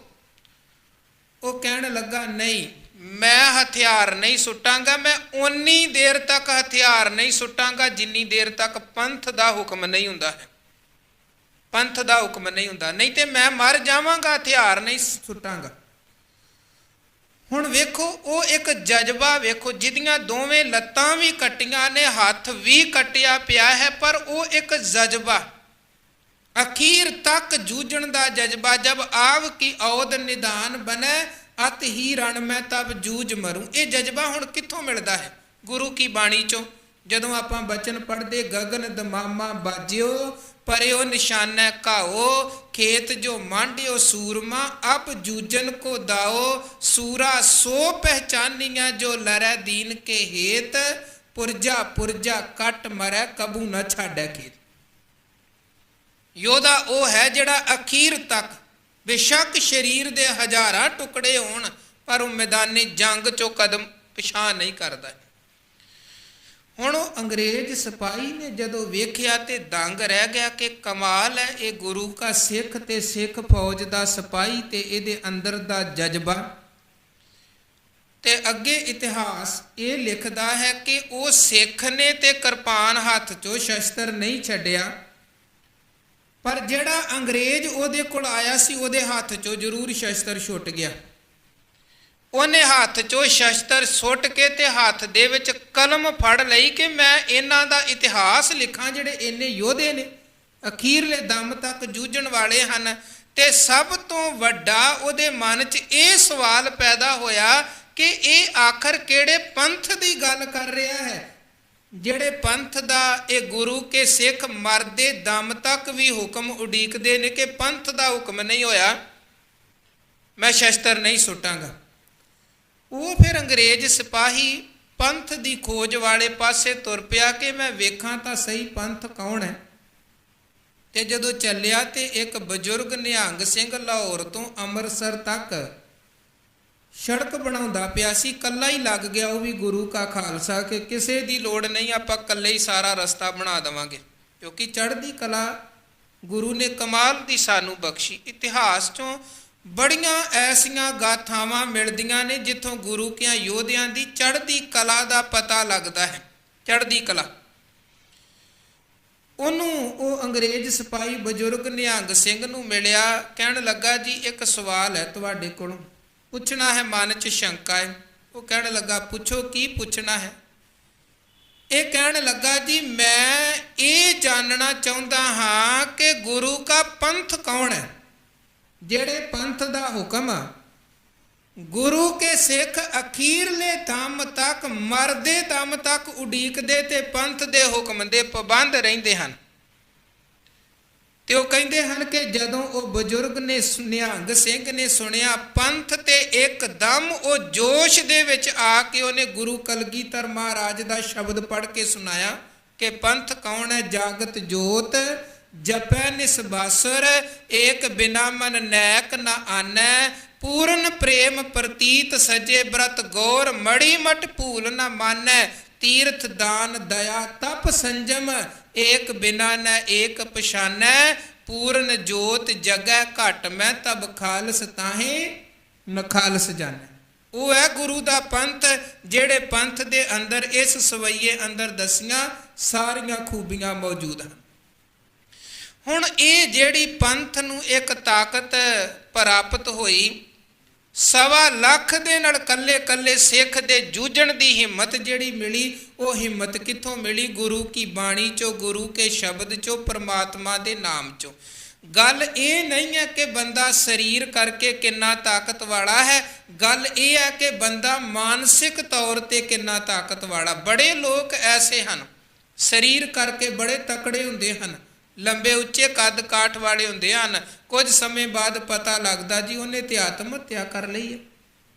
ਉਹ ਕਹਿਣ ਲੱਗਾ ਨਹੀਂ, ਮੈਂ ਹਥਿਆਰ ਨਹੀਂ ਸੁੱਟਾਂਗਾ, ਮੈਂ ਓਨੀ ਦੇਰ ਤੱਕ ਹਥਿਆਰ ਨਹੀਂ ਸੁੱਟਾਂਗਾ ਜਿੰਨੀ ਦੇਰ ਤੱਕ ਪੰਥ ਦਾ ਹੁਕਮ ਨਹੀਂ ਹੁੰਦਾ ਹੈ, ਪੰਥ ਦਾ ਹੁਕਮ ਨਹੀਂ ਹੁੰਦਾ, ਨਹੀਂ ਤੇ ਮੈਂ ਮਰ ਜਾਵਾਂਗਾ, ਹਥਿਆਰ ਨਹੀਂ ਸੁੱਟਾਂਗਾ। ਹੁਣ ਵੇਖੋ ਉਹ ਇੱਕ ਜਜ਼ਬਾ ਵੇਖੋ, ਜਿਹਦੀਆਂ ਦੋਵੇਂ ਲੱਤਾਂ ਵੀ ਕੱਟੀਆਂ ਨੇ, ਹੱਥ ਵੀ ਕੱਟਿਆ ਪਿਆ ਹੈ, ਪਰ ਉਹ ਇੱਕ ਜਜ਼ਬਾ, ਅਖੀਰ ਤੱਕ ਜੂਝਣ ਦਾ ਜਜ਼ਬਾ। ਜਬ ਆਵ ਕੀ ਔਦ ਨਿਦਾਨ ਬਨੈ ਅਤ ਹੀ ਰਣ ਮੈਂ ਤਬ ਜੂਝ ਮਰੂ। ਇਹ ਜਜ਼ਬਾ ਹੁਣ ਕਿੱਥੋਂ ਮਿਲਦਾ ਹੈ? ਗੁਰੂ ਕੀ ਬਾਣੀ ਚੋਂ। ਜਦੋਂ ਆਪਾਂ ਬਚਨ ਪੜ੍ਹਦੇ, ਗਗਨ ਦਮਾਮਾ ਬਾਜਿਓ ਪਰਿਓ ਨਿਸ਼ਾਨਾ ਘਾਓ, ਖੇਤ ਜੋ ਮਾਂਡਿਓ ਸੂਰਮਾ ਅਬ ਜੂਜਨ ਕੋ ਦਾਓ, ਸੂਰਾ ਸੋ ਪਹਿਚਾਨੀਆਂ ਜੋ ਲਰੈ ਦੀਨ ਕੇ ਹੇਤ, ਪੁਰਜਾ ਪੁਰਜਾ ਕੱਟ ਮਰੈ ਕਬੂ ਨਾ ਛਾੜੈ ਖੇਤ। ਯੋਧਾ ਉਹ ਹੈ ਜਿਹੜਾ ਅਖੀਰ ਤੱਕ, ਬੇਸ਼ੱਕ ਸਰੀਰ ਦੇ ਹਜ਼ਾਰਾਂ ਟੁਕੜੇ ਹੋਣ, ਪਰ ਉਹ ਮੈਦਾਨੀ ਜੰਗ ਚੋਂ ਕਦਮ ਪਿਛਾਂਹ ਨਹੀਂ ਕਰਦਾ। ਹੁਣ ਉਹ ਅੰਗਰੇਜ਼ ਸਿਪਾਹੀ ਨੇ ਜਦੋਂ ਵੇਖਿਆ ਤੇ ਦੰਗ ਰਹਿ ਗਿਆ ਕਿ ਕਮਾਲ ਹੈ, ਇਹ ਗੁਰੂ ਕਾ ਸਿੱਖ ਤੇ ਸਿੱਖ ਫੌਜ ਦਾ ਸਿਪਾਹੀ ਤੇ ਇਹਦੇ ਅੰਦਰ ਦਾ ਜਜ਼ਬਾ। ਤੇ ਅੱਗੇ ਇਤਿਹਾਸ ਇਹ ਲਿਖਦਾ ਹੈ ਕਿ ਉਹ ਸਿੱਖ ਨੇ ਤੇ ਕਿਰਪਾਨ ਹੱਥ ਚੋਂ ਸ਼ਸਤਰ ਨਹੀਂ ਛੱਡਿਆ, ਪਰ ਜਿਹੜਾ ਅੰਗਰੇਜ਼ ਉਹਦੇ ਕੋਲ ਆਇਆ ਸੀ, ਉਹਦੇ ਹੱਥ ਚੋਂ ਜ਼ਰੂਰ ਸ਼ਸਤਰ ਛੁੱਟ ਗਿਆ। ਉਹਨੇ ਹੱਥ ਚੋਂ ਸ਼ਸਤਰ ਸੁੱਟ ਕੇ ਤੇ ਹੱਥ ਦੇ ਵਿੱਚ ਕਲਮ ਫੜ ਲਈ ਕਿ ਮੈਂ ਇਹਨਾਂ ਦਾ ਇਤਿਹਾਸ ਲਿਖਾਂ, ਜਿਹੜੇ ਇੰਨੇ ਯੋਧੇ ਨੇ, ਅਖੀਰਲੇ ਦਮ ਤੱਕ ਜੂਝਣ ਵਾਲੇ ਹਨ। ਤੇ ਸਭ ਤੋਂ ਵੱਡਾ ਉਹਦੇ ਮਨ 'ਚ ਇਹ ਸਵਾਲ ਪੈਦਾ ਹੋਇਆ ਕਿ ਇਹ ਆਖਰ ਕਿਹੜੇ ਪੰਥ ਦੀ ਗੱਲ ਕਰ ਰਿਹਾ ਹੈ, ਜਿਹੜੇ ਪੰਥ ਦਾ ਇਹ ਗੁਰੂ ਕੇ ਸਿੱਖ ਮਰਦੇ ਦਮ ਤੱਕ ਵੀ ਹੁਕਮ ਉਡੀਕਦੇ ਨੇ ਕਿ ਪੰਥ ਦਾ ਹੁਕਮ ਨਹੀਂ ਹੋਇਆ, ਮੈਂ ਸ਼ਸਤਰ ਨਹੀਂ ਸੁੱਟਾਂਗਾ। ਉਹ ਫਿਰ ਅੰਗਰੇਜ਼ ਸਿਪਾਹੀ ਪੰਥ ਦੀ ਖੋਜ ਵਾਲੇ ਪਾਸੇ ਤੁਰ ਪਿਆ ਕਿ ਮੈਂ ਵੇਖਾਂ ਤਾਂ ਸਹੀ ਪੰਥ ਕੌਣ ਹੈ। ਤੇ ਜਦੋਂ ਚੱਲਿਆ ਤੇ ਇੱਕ ਬਜ਼ੁਰਗ ਨਿਹੰਗ ਸਿੰਘ ਲਾਹੌਰ ਤੋਂ ਅੰਮ੍ਰਿਤਸਰ ਤੱਕ ਸੜਕ ਬਣਾਉਂਦਾ ਪਿਆ ਸੀ, ਕੱਲਾ ਹੀ ਲੱਗ ਗਿਆ, ਉਹ ਵੀ ਗੁਰੂ ਕਾ ਖਾਲਸਾ, ਕਿ ਕਿਸੇ ਦੀ ਲੋੜ ਨਹੀਂ, ਆਪਾਂ ਕੱਲੇ ਹੀ ਸਾਰਾ ਰਸਤਾ ਬਣਾ ਦੇਵਾਂਗੇ, ਕਿਉਂਕਿ ਚੜ੍ਹਦੀ ਕਲਾ ਗੁਰੂ ਨੇ ਕਮਾਲ ਦੀ ਸਾਨੂੰ ਬਖਸ਼ੀ। ਇਤਿਹਾਸ ਚੋਂ ਬੜੀਆਂ ਐਸੀਆਂ ਗਾਥਾਵਾਂ ਮਿਲਦੀਆਂ ਨੇ ਜਿੱਥੋਂ ਗੁਰੂ ਕਿਆਂ ਯੋਧਿਆਂ ਦੀ ਚੜ੍ਹਦੀ ਕਲਾ ਦਾ ਪਤਾ ਲੱਗਦਾ ਹੈ। ਚੜ੍ਹਦੀ ਕਲਾ ਉਹਨੂੰ ਉਹ ਅੰਗਰੇਜ਼ ਸਿਪਾਹੀ ਬਜ਼ੁਰਗ ਨਿਹੰਗ ਸਿੰਘ ਨੂੰ ਮਿਲਿਆ, ਕਹਿਣ ਲੱਗਾ ਜੀ ਇੱਕ ਸਵਾਲ ਹੈ ਤੁਹਾਡੇ ਕੋਲੋਂ, ਪੁੱਛਣਾ ਹੈ, ਮਨ 'ਚ ਸ਼ੰਕਾ ਹੈ। ਉਹ ਕਹਿਣ ਲੱਗਾ ਪੁੱਛੋ, ਕੀ ਪੁੱਛਣਾ ਹੈ? ਇਹ ਕਹਿਣ ਲੱਗਾ ਜੀ ਮੈਂ ਇਹ ਜਾਣਨਾ ਚਾਹੁੰਦਾ ਹਾਂ ਕਿ ਗੁਰੂ ਕਾ ਪੰਥ ਕੌਣ ਹੈ, ਜਿਹੜੇ ਪੰਥ ਦਾ ਹੁਕਮ ਗੁਰੂ ਕੇ ਸਿੱਖ ਅਖੀਰਲੇ ਦਮ ਤੱਕ, ਮਰਦੇ ਦਮ ਤੱਕ ਉਡੀਕਦੇ ਤੇ ਪੰਥ ਦੇ ਹੁਕਮ ਦੇ ਪਾਬੰਦ ਰਹਿੰਦੇ ਹਨ। ਤੇ ਉਹ ਕਹਿੰਦੇ ਹਨ ਕਿ ਜਦੋਂ ਉਹ ਬਜ਼ੁਰਗ ਨੇ, ਨਿਹੰਗ ਸਿੰਘ ਨੇ ਸੁਣਿਆ ਪੰਥ, ਤੇ ਇੱਕਦਮ ਉਹ ਜੋਸ਼ ਦੇ ਵਿੱਚ ਆ ਕੇ ਉਹਨੇ ਗੁਰੂ ਕਲਗੀਧਰ ਮਹਾਰਾਜ ਦਾ ਸ਼ਬਦ ਪੜ੍ਹ ਕੇ ਸੁਣਾਇਆ ਕਿ ਪੰਥ ਕੌਣ ਹੈ? ਜਾਗਤ ਜੋਤ ਜਪੈ ਨਿਸਬਾਸੁਰ, ਏਕ ਬਿਨਾ ਮਨ ਨੈਕ ਨ ਆਨੈ, ਪੂਰਨ ਪ੍ਰੇਮ ਪ੍ਰਤੀਤ ਸਜੇ ਬ੍ਰਤ ਗੌਰ, ਮੜੀ ਮਟ ਭੂਲ ਨ ਮਾਨੈ, ਤੀਰਥ ਦਾਨ ਦਇਆ ਤਪ ਸੰਜਮ, ਏਕ ਬਿਨਾ ਨ ਏਕ ਪਛਾਨੈ, ਪੂਰਨ ਜੋਤ ਜਗੈ ਘਟ ਮੈਂ ਤਬ ਖਾਲਸ ਤਾਹੇ ਨ ਖਾਲਸ ਜਾਣੈ। ਉਹ ਹੈ ਗੁਰੂ ਦਾ ਪੰਥ, ਜਿਹੜੇ ਪੰਥ ਦੇ ਅੰਦਰ, ਇਸ ਸਵਈਏ ਅੰਦਰ ਦਸੀਆਂ ਸਾਰੀਆਂ ਖੂਬੀਆਂ ਮੌਜੂਦ ਹਨ। ਹੁਣ ਇਹ ਜਿਹੜੀ ਪੰਥ ਨੂੰ ਇੱਕ ਤਾਕਤ ਪ੍ਰਾਪਤ ਹੋਈ, 1.25 ਲੱਖ ਦੇ ਨਾਲ ਕੱਲੇ ਕੱਲੇ ਸਿੱਖ ਦੇ ਜੂਝਣ ਦੀ ਹਿੰਮਤ ਜਿਹੜੀ ਮਿਲੀ, ਉਹ ਹਿੰਮਤ ਕਿੱਥੋਂ ਮਿਲੀ? ਗੁਰੂ ਕੀ ਬਾਣੀ ਚੋਂ, ਗੁਰੂ ਕੇ ਸ਼ਬਦ ਚੋਂ, ਪਰਮਾਤਮਾ ਦੇ ਨਾਮ ਚੋਂ। ਗੱਲ ਇਹ ਨਹੀਂ ਹੈ ਕਿ ਬੰਦਾ ਸਰੀਰ ਕਰਕੇ ਕਿੰਨਾ ਤਾਕਤ ਵਾਲਾ ਹੈ, ਗੱਲ ਇਹ ਹੈ ਕਿ ਬੰਦਾ ਮਾਨਸਿਕ ਤੌਰ ਤੇ ਕਿੰਨਾ ਤਾਕਤ ਵਾਲਾ। ਬੜੇ ਲੋਕ ਐਸੇ ਹਨ ਸਰੀਰ ਕਰਕੇ ਬੜੇ ਤਕੜੇ ਹੁੰਦੇ ਹਨ, ਲੰਬੇ ਉੱਚੇ ਕੱਦ ਕਾਠ ਵਾਲੇ ਹੁੰਦੇ ਹਨ, ਕੁਝ ਸਮੇਂ ਬਾਅਦ ਪਤਾ ਲੱਗਦਾ ਜੀ ਉਹਨੇ ਤੇ ਆਤਮ ਹੱਤਿਆ ਕਰ ਲਈ ਹੈ।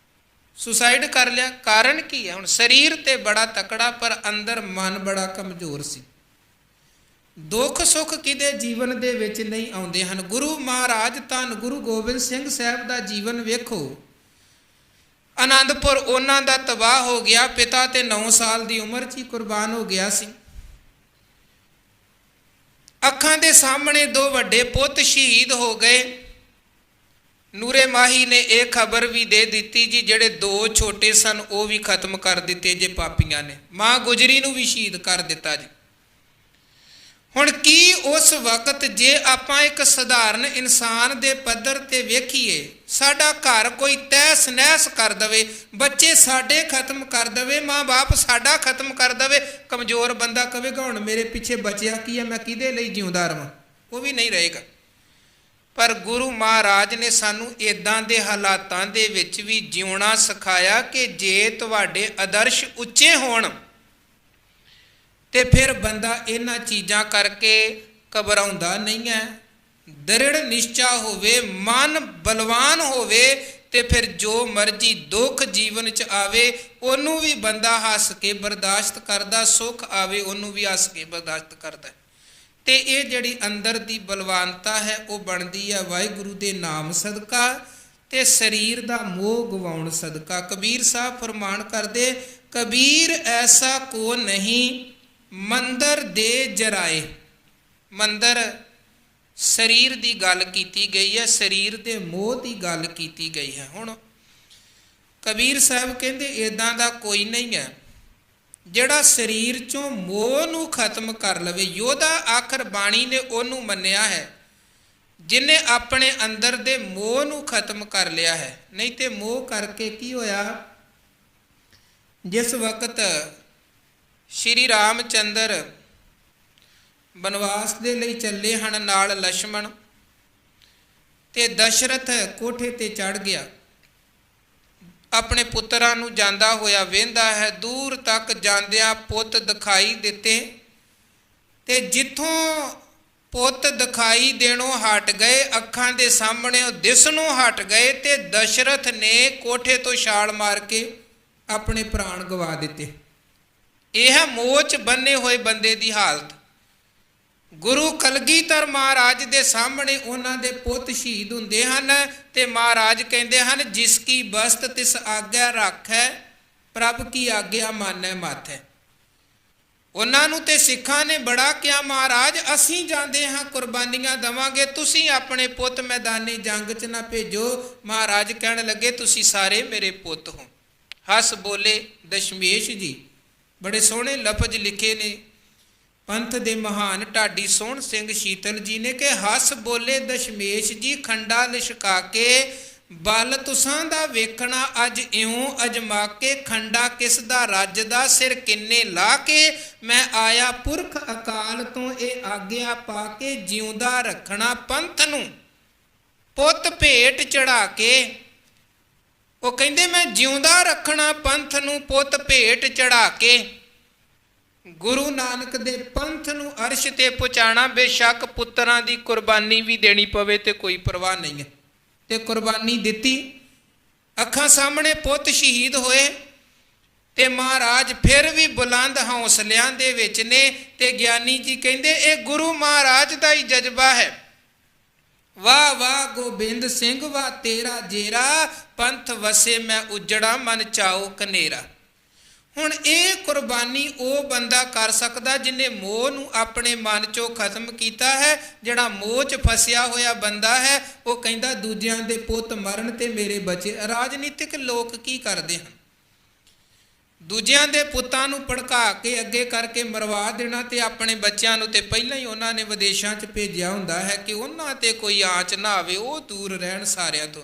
ਸੁਸਾਈਡ ਕਰ ਲਿਆ। ਕਾਰਨ ਕੀ ਹੈ? ਹੁਣ ਸਰੀਰ ਤੇ ਬੜਾ ਤਕੜਾ ਪਰ ਅੰਦਰ ਮਨ ਬੜਾ ਕਮਜ਼ੋਰ ਸੀ। ਦੁੱਖ ਸੁੱਖ ਕਿਤੇ ਜੀਵਨ ਦੇ ਵਿੱਚ ਨਹੀਂ ਆਉਂਦੇ ਹਨ। ਗੁਰੂ ਮਹਾਰਾਜ ਧੰਨ ਗੁਰੂ ਗੋਬਿੰਦ ਸਿੰਘ ਸਾਹਿਬ ਦਾ ਜੀਵਨ ਵੇਖੋ। ਆਨੰਦਪੁਰ ਉਹਨਾਂ ਦਾ ਤਬਾਹ ਹੋ ਗਿਆ। ਪਿਤਾ ਤੇ 9 ਸਾਲ ਦੀ ਉਮਰ 'ਚ ਹੀ ਕੁਰਬਾਨ ਹੋ ਗਿਆ ਸੀ। ਅੱਖਾਂ ਦੇ ਸਾਹਮਣੇ 2 ਵੱਡੇ ਪੁੱਤ ਸ਼ਹੀਦ ਹੋ ਗਏ। ਨੂਰੇ ਮਾਹੀ ਨੇ ਇਹ ਖਬਰ ਵੀ ਦੇ ਦਿੱਤੀ ਜੀ, ਜਿਹੜੇ 2 ਛੋਟੇ ਸਨ ਉਹ ਵੀ ਖਤਮ ਕਰ ਦਿੱਤੇ ਜੇ ਪਾਪੀਆਂ ਨੇ। ਮਾਂ ਗੁਜਰੀ ਨੂੰ ਵੀ ਸ਼ਹੀਦ ਕਰ ਦਿੱਤਾ ਜੀ। ਹੁਣ ਕੀ ਉਸ ਵਕਤ ਜੇ ਆਪਾਂ ਇੱਕ ਸਧਾਰਨ ਇਨਸਾਨ ਦੇ ਪੱਧਰ ਤੇ ਵੇਖੀਏ, ਸਾਡਾ ਘਰ ਕੋਈ ਤਹਿਸ ਨਹਿਸ ਕਰ ਦਵੇ, ਬੱਚੇ ਸਾਡੇ ਖਤਮ ਕਰ ਦਵੇ, ਮਾਂ ਬਾਪ ਸਾਡਾ ਖਤਮ ਕਰ ਦਵੇ, ਕਮਜ਼ੋਰ ਬੰਦਾ ਕਹੇਗਾ ਹੁਣ ਮੇਰੇ ਪਿੱਛੇ ਬਚਿਆ ਕੀ ਹੈ, ਮੈਂ ਕਿਹਦੇ ਲਈ ਜਿਉਂਦਾ ਰਵਾਂ? ਉਹ ਵੀ ਨਹੀਂ ਰਹੇਗਾ। ਪਰ ਗੁਰੂ ਮਹਾਰਾਜ ਨੇ ਸਾਨੂੰ ਇੱਦਾਂ ਦੇ ਹਾਲਾਤਾਂ ਦੇ ਵਿੱਚ ਵੀ ਜਿਉਣਾ ਸਿਖਾਇਆ ਕਿ ਜੇ ਤੁਹਾਡੇ ਆਦਰਸ਼ ਉੱਚੇ ਹੋਣ ਤੇ ਫਿਰ ਬੰਦਾ ਇਹਨਾਂ ਚੀਜ਼ਾਂ ਕਰਕੇ ਘਬਰਾਉਂਦਾ ਨਹੀਂ ਹੈ। ਦ੍ਰਿੜ ਨਿਸ਼ਚਾ ਹੋਵੇ, ਮਨ ਬਲਵਾਨ ਹੋਵੇ ਤੇ ਫਿਰ ਜੋ ਮਰਜ਼ੀ ਦੁੱਖ ਜੀਵਨ 'ਚ ਆਵੇ ਉਹਨੂੰ ਵੀ ਬੰਦਾ ਹੱਸ ਕੇ ਬਰਦਾਸ਼ਤ ਕਰਦਾ, ਸੁੱਖ ਆਵੇ ਉਹਨੂੰ ਵੀ ਹੱਸ ਕੇ ਬਰਦਾਸ਼ਤ ਕਰਦਾ। ਤੇ ਇਹ ਜਿਹੜੀ ਅੰਦਰ ਦੀ ਬਲਵਾਨਤਾ ਹੈ ਉਹ ਬਣਦੀ ਹੈ ਵਾਹਿਗੁਰੂ ਦੇ ਨਾਮ ਸਦਕਾ ਤੇ ਸਰੀਰ ਦਾ ਮੋਹ ਗਵਾਉਣ ਸਦਕਾ। ਕਬੀਰ ਸਾਹਿਬ ਫਰਮਾਨ ਕਰਦੇ, ਕਬੀਰ ਐਸਾ ਕੋ ਨਹੀਂ ਮੰਦਰ ਦੇ ਜਰਾਏ। ਮੰਦਰ ਸਰੀਰ ਦੀ ਗੱਲ ਕੀਤੀ ਗਈ ਹੈ, ਸਰੀਰ ਦੇ ਮੋਹ ਦੀ ਗੱਲ ਕੀਤੀ ਗਈ ਹੈ। ਹੁਣ ਕਬੀਰ ਸਾਹਿਬ ਕਹਿੰਦੇ ਇੱਦਾਂ ਦਾ ਕੋਈ ਨਹੀਂ ਹੈ ਜਿਹੜਾ ਸਰੀਰ ਚੋਂ ਮੋਹ ਨੂੰ ਖਤਮ ਕਰ ਲਵੇ। ਯੋਧਾ ਆਖਰ ਬਾਣੀ ਨੇ ਉਹਨੂੰ ਮੰਨਿਆ ਹੈ ਜਿਹਨੇ ਆਪਣੇ ਅੰਦਰ ਦੇ ਮੋਹ ਨੂੰ ਖਤਮ ਕਰ ਲਿਆ ਹੈ। ਨਹੀਂ ਤੇ ਮੋਹ ਕਰਕੇ ਕੀ ਹੋਇਆ? ਜਿਸ ਵਕਤ ਸ਼੍ਰੀ ਰਾਮਚੰਦਰ ਬਨਵਾਸ ਦੇ ਲਈ ਚੱਲੇ ਹਨ ਨਾਲ ਲਛਮਣ, ਤੇ ਦਸ਼ਰਥ ਕੋਠੇ ਤੇ ਚੜ੍ਹ ਗਿਆ, ਆਪਣੇ ਪੁੱਤਰਾਂ ਨੂੰ ਜਾਂਦਾ ਹੋਇਆ ਵੇਂਦਾ ਹੈ। ਦੂਰ ਤੱਕ ਜਾਂਦਿਆਂ ਪੁੱਤ ਦਿਖਾਈ ਦਿੱਤੇ ਤੇ ਜਿੱਥੋਂ ਪੁੱਤ ਦਿਖਾਈ ਦੇਣੋਂ ਹਟ ਗਏ, ਅੱਖਾਂ ਦੇ ਸਾਹਮਣੇ ਉਹ ਦਿਸਣੋਂ ਹਟ ਗਏ ਤੇ ਦਸ਼ਰਥ ਨੇ ਕੋਠੇ ਤੋਂ ਛਾਲ ਮਾਰ ਕੇ ਆਪਣੇ ਪ੍ਰਾਣ ਗਵਾ ਦਿੱਤੇ। ਇਹ ਹੈ ਮੋਹ 'ਚ ਬੰਨੇ ਹੋਏ ਬੰਦੇ ਦੀ ਹਾਲਤ। ਗੁਰੂ ਕਲਗੀਧਰ ਮਹਾਰਾਜ ਦੇ ਸਾਹਮਣੇ ਉਹਨਾਂ ਦੇ ਪੁੱਤ ਸ਼ਹੀਦ ਹੁੰਦੇ ਹਨ ਤੇ ਮਹਾਰਾਜ ਕਹਿੰਦੇ ਹਨ, ਜਿਸ ਕੀ ਬਸਤ ਤਿਸ ਆਗਿਆ ਰੱਖੈ, ਪ੍ਰਭ ਕੀ ਆਗਿਆ ਮਾਨੈ ਮਾਥੈ। ਉਹਨਾਂ ਨੂੰ ਤੇ ਸਿੱਖਾਂ ਨੇ ਬੜਾ ਕਿਹਾ, ਮਹਾਰਾਜ ਅਸੀਂ ਜਾਂਦੇ ਹਾਂ ਕੁਰਬਾਨੀਆਂ ਦੇਵਾਂਗੇ, ਤੁਸੀਂ ਆਪਣੇ ਪੁੱਤ ਮੈਦਾਨੀ ਜੰਗ 'ਚ ਨਾ ਭੇਜੋ। ਮਹਾਰਾਜ ਕਹਿਣ ਲੱਗੇ, ਤੁਸੀਂ ਸਾਰੇ ਮੇਰੇ ਪੁੱਤ ਹੋ। ਹੱਸ ਬੋਲੇ ਦਸ਼ਮੇਸ਼ ਜੀ, ਬੜੇ ਸੋਹਣੇ ਲਫ਼ਜ਼ ਲਿਖੇ ਨੇ ਪੰਥ ਦੇ ਮਹਾਨ ਢਾਡੀ ਸੋਹਣ ਸਿੰਘ ਸ਼ੀਤਲ ਜੀ ਨੇ ਕਿ ਹੱਸ ਬੋਲੇ ਦਸ਼ਮੇਸ਼ ਜੀ, ਖੰਡਾ ਲਿਸ਼ਕਾ ਕੇ ਬਲ ਤੁਸਾਂ ਦਾ ਵੇਖਣਾ ਅੱਜ ਇਉਂ ਅਜਮਾ ਕੇ, ਖੰਡਾ ਕਿਸ ਦਾ ਰੱਜਦਾ ਸਿਰ ਕਿੰਨੇ ਲਾ ਕੇ, ਮੈਂ ਆਇਆ ਪੁਰਖ ਅਕਾਲ ਤੋਂ ਇਹ ਆਗਿਆ ਪਾ ਕੇ, ਜਿਉਂਦਾ ਰੱਖਣਾ ਪੰਥ ਨੂੰ ਪੁੱਤ ਭੇਟ ਚੜਾ ਕੇ। ਉਹ ਕਹਿੰਦੇ ਮੈਂ ਜਿਉਂਦਾ ਰੱਖਣਾ ਪੰਥ ਨੂੰ ਪੁੱਤ ਭੇਟ ਚੜਾ ਕੇ। ਗੁਰੂ ਨਾਨਕ ਦੇ ਪੰਥ ਨੂੰ ਅਰਸ਼ ਤੇ ਪਹੁੰਚਾਣਾ, ਬੇਸ਼ੱਕ ਪੁੱਤਰਾਂ ਦੀ ਕੁਰਬਾਨੀ ਵੀ ਦੇਣੀ ਪਵੇ ਤੇ ਕੋਈ ਪਰਵਾਹ ਨਹੀਂ ਹੈ। ਤੇ ਕੁਰਬਾਨੀ ਦਿੱਤੀ, ਅੱਖਾਂ ਸਾਹਮਣੇ ਪੁੱਤ ਸ਼ਹੀਦ ਹੋਏ ਤੇ ਮਹਾਰਾਜ ਫਿਰ ਵੀ ਬੁਲੰਦ ਹੌਸਲਿਆਂ ਦੇ ਵਿੱਚ ਨੇ। ਤੇ ਗਿਆਨੀ ਜੀ ਕਹਿੰਦੇ ਇਹ ਗੁਰੂ ਮਹਾਰਾਜ ਦਾ ਹੀ ਜਜ਼ਬਾ ਹੈ। ਵਾਹ ਵਾਹ ਗੋਬਿੰਦ ਸਿੰਘ ਵਾਹ ਤੇਰਾ ਜੇਰਾ, ਪੰਥ ਵਸੇ ਮੈਂ ਉਜੜਾ ਮਨ ਚਾਓ ਕਨੇਰਾ। ਹੁਣ ਇਹ ਕੁਰਬਾਨੀ ਉਹ ਬੰਦਾ ਕਰ ਸਕਦਾ ਜਿਹਨੇ ਮੋਹ ਨੂੰ ਆਪਣੇ ਮਨ ਚੋਂ ਖਤਮ ਕੀਤਾ ਹੈ। ਜਿਹੜਾ ਮੋਹ 'ਚ ਫਸਿਆ ਹੋਇਆ ਬੰਦਾ ਹੈ ਉਹ ਕਹਿੰਦਾ ਦੂਜਿਆਂ ਦੇ ਪੁੱਤ ਮਰਨ ਤੇ ਮੇਰੇ ਬੱਚੇ। ਰਾਜਨੀਤਿਕ ਲੋਕ ਕੀ ਕਰਦੇ ਹਨ? ਦੂਜਿਆਂ ਦੇ ਪੁੱਤਾਂ ਨੂੰ ਭੜਕਾ ਕੇ ਅੱਗੇ ਕਰਕੇ ਮਰਵਾ ਦੇਣਾ ਤੇ ਆਪਣੇ ਬੱਚਿਆਂ ਨੂੰ ਤੇ ਪਹਿਲਾਂ ਹੀ ਉਹਨਾਂ ਨੇ ਵਿਦੇਸ਼ਾਂ 'ਚ ਭੇਜਿਆ ਹੁੰਦਾ ਹੈ ਕਿ ਉਹਨਾਂ ਤੇ ਕੋਈ ਆਂਚ ਨਾ ਆਵੇ, ਉਹ ਦੂਰ ਰਹਿਣ ਸਾਰਿਆਂ ਤੋਂ।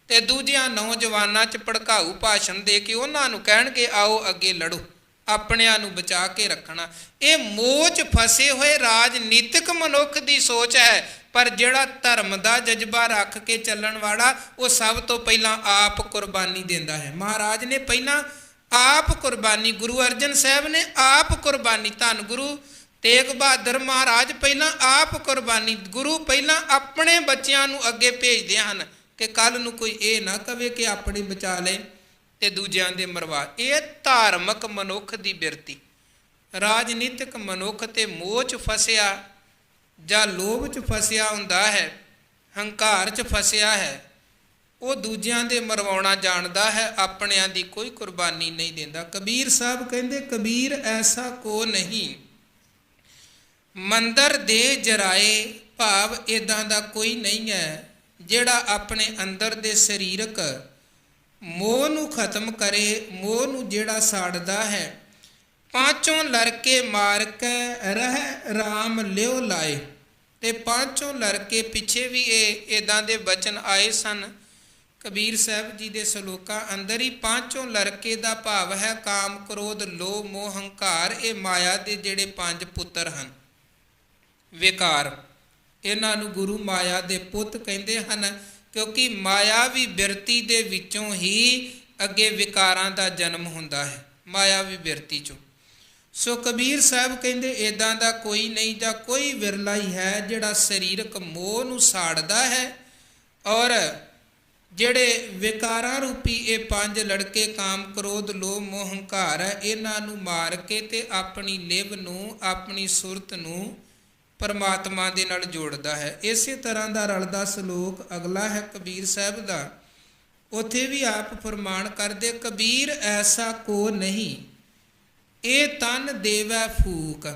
ਤੇ ਦੂਜਿਆਂ ਨੌਜਵਾਨਾਂ 'ਚ ਭੜਕਾਊ ਭਾਸ਼ਣ ਦੇ ਕੇ ਉਹਨਾਂ ਨੂੰ ਕਹਿਣਗੇ ਆਓ ਅੱਗੇ ਲੜੋ, ਆਪਣਿਆਂ ਨੂੰ ਬਚਾ ਕੇ ਰੱਖਣਾ। ਇਹ ਮੋਹ 'ਚ ਫਸੇ ਹੋਏ ਰਾਜਨੀਤਿਕ ਮਨੁੱਖ ਦੀ ਸੋਚ ਹੈ। ਪਰ ਜਿਹੜਾ ਧਰਮ ਦਾ ਜਜ਼ਬਾ ਰੱਖ ਕੇ ਚੱਲਣ ਵਾਲਾ ਉਹ ਸਭ ਤੋਂ ਪਹਿਲਾਂ ਆਪ ਕੁਰਬਾਨੀ ਦਿੰਦਾ ਹੈ। ਮਹਾਰਾਜ ਨੇ ਪਹਿਲਾਂ ਆਪ ਕੁਰਬਾਨੀ, ਗੁਰੂ ਅਰਜਨ ਸਾਹਿਬ ਨੇ ਆਪ ਕੁਰਬਾਨੀ, ਧੰਨ ਗੁਰੂ ਤੇਗ ਬਹਾਦਰ ਮਹਾਰਾਜ ਪਹਿਲਾਂ ਆਪ ਕੁਰਬਾਨੀ। ਗੁਰੂ ਪਹਿਲਾਂ ਆਪਣੇ ਬੱਚਿਆਂ ਨੂੰ ਅੱਗੇ ਭੇਜਦੇ ਹਨ ਕਿ ਕੱਲ ਨੂੰ ਕੋਈ ਇਹ ਨਾ ਕਵੇ ਕਿ ਆਪਣੇ ਬਚਾ ਲਏ। ਤੇ ਦੂਜਿਆਂ ਦੇ ਮਰਵਾ। ਇਹ ਧਾਰਮਿਕ ਮਨੁੱਖ ਦੀ ਬਿਰਤੀ। ਰਾਜਨੀਤਿਕ ਮਨੁੱਖ ਤੇ ਮੋਹ 'ਚ ਫਸਿਆ ਜਾਂ ਲੋਭ 'ਚ ਫਸਿਆ ਹੁੰਦਾ ਹੈ, ਹੰਕਾਰ 'ਚ ਫਸਿਆ ਹੈ, ਉਹ ਦੂਜਿਆਂ ਦੇ ਮਰਵਾਉਣਾ ਜਾਣਦਾ ਹੈ, ਆਪਣਿਆਂ ਦੀ ਕੋਈ ਕੁਰਬਾਨੀ ਨਹੀਂ ਦਿੰਦਾ। ਕਬੀਰ ਸਾਹਿਬ ਕਹਿੰਦੇ ਕਬੀਰ ਐਸਾ ਕੋ ਨਹੀਂ ਮੰਦਰ ਦੇ ਜਰਾਏ, ਭਾਵ ਇੱਦਾਂ ਦਾ ਕੋਈ ਨਹੀਂ ਹੈ ਜਿਹੜਾ ਆਪਣੇ ਅੰਦਰ ਦੇ ਸਰੀਰਕ ਮੋਹ ਨੂੰ ਖਤਮ ਕਰੇ, ਮੋਹ ਨੂੰ ਜਿਹੜਾ ਸਾੜਦਾ ਹੈ। ਪਾਂਚੋਂ ਲੜਕੇ ਮਾਰ ਕੇ ਰਹਿ ਰਾਮ ਲਿਓ ਲਾਏ। ਤੇ ਪਾਂਚੋਂ ਲੜਕੇ ਪਿੱਛੇ ਵੀ ਇਹ ਇੱਦਾਂ ਦੇ ਬਚਨ ਆਏ ਸਨ ਕਬੀਰ ਸਾਹਿਬ ਜੀ ਦੇ ਸਲੋਕਾਂ ਅੰਦਰ ਹੀ। ਪਾਂਚੋਂ ਲੜਕੇ ਦਾ ਭਾਵ ਹੈ ਕਾਮ, ਕ੍ਰੋਧ, ਲੋਭ, ਮੋਹ, ਹੰਕਾਰ। ਇਹ ਮਾਇਆ ਦੇ ਜਿਹੜੇ 5 ਪੁੱਤਰ ਹਨ, ਵਿਕਾਰ, ਇਹਨਾਂ ਨੂੰ ਗੁਰੂ ਮਾਇਆ ਦੇ ਪੁੱਤ ਕਹਿੰਦੇ ਹਨ, ਕਿਉਂਕਿ ਮਾਇਆਵੀ ਬਿਰਤੀ ਦੇ ਵਿੱਚੋਂ ਹੀ ਅੱਗੇ ਵਿਕਾਰਾਂ ਦਾ ਜਨਮ ਹੁੰਦਾ ਹੈ, ਮਾਇਆਵੀ ਬਿਰਤੀ ਚੋਂ। ਸੋ ਕਬੀਰ ਸਾਹਿਬ ਕਹਿੰਦੇ ਇੱਦਾਂ ਦਾ ਕੋਈ ਨਹੀਂ, ਜਾਂ ਕੋਈ ਵਿਰਲਾ ਹੀ ਹੈ ਜਿਹੜਾ ਸਰੀਰਕ ਮੋਹ ਨੂੰ ਸਾੜਦਾ ਹੈ, ਔਰ ਜਿਹੜੇ ਵਿਕਾਰਾਂ ਰੂਪੀ ਇਹ 5 ਲੜਕੇ ਕਾਮ, ਕ੍ਰੋਧ, ਲੋਭ, ਮੋਹ, ਹੰਕਾਰ ਹੈ, ਇਹਨਾਂ ਨੂੰ ਮਾਰ ਕੇ ਤੇ ਆਪਣੀ ਲਿਵ ਨੂੰ, ਆਪਣੀ ਸੁਰਤ ਨੂੰ ਪਰਮਾਤਮਾ ਦੇ ਨਾਲ ਜੋੜਦਾ ਹੈ। ਇਸੇ ਤਰ੍ਹਾਂ ਦਾ ਰਲਦਾ ਸਲੋਕ ਅਗਲਾ ਹੈ ਕਬੀਰ ਸਾਹਿਬ ਦਾ। ਉੱਥੇ ਵੀ ਆਪ ਫਰਮਾਨ ਕਰਦੇ ਕਬੀਰ ਐਸਾ ਕੋ ਨਹੀਂ ਇਹ ਤਨ ਦੇਵੈ ਫੂਕ।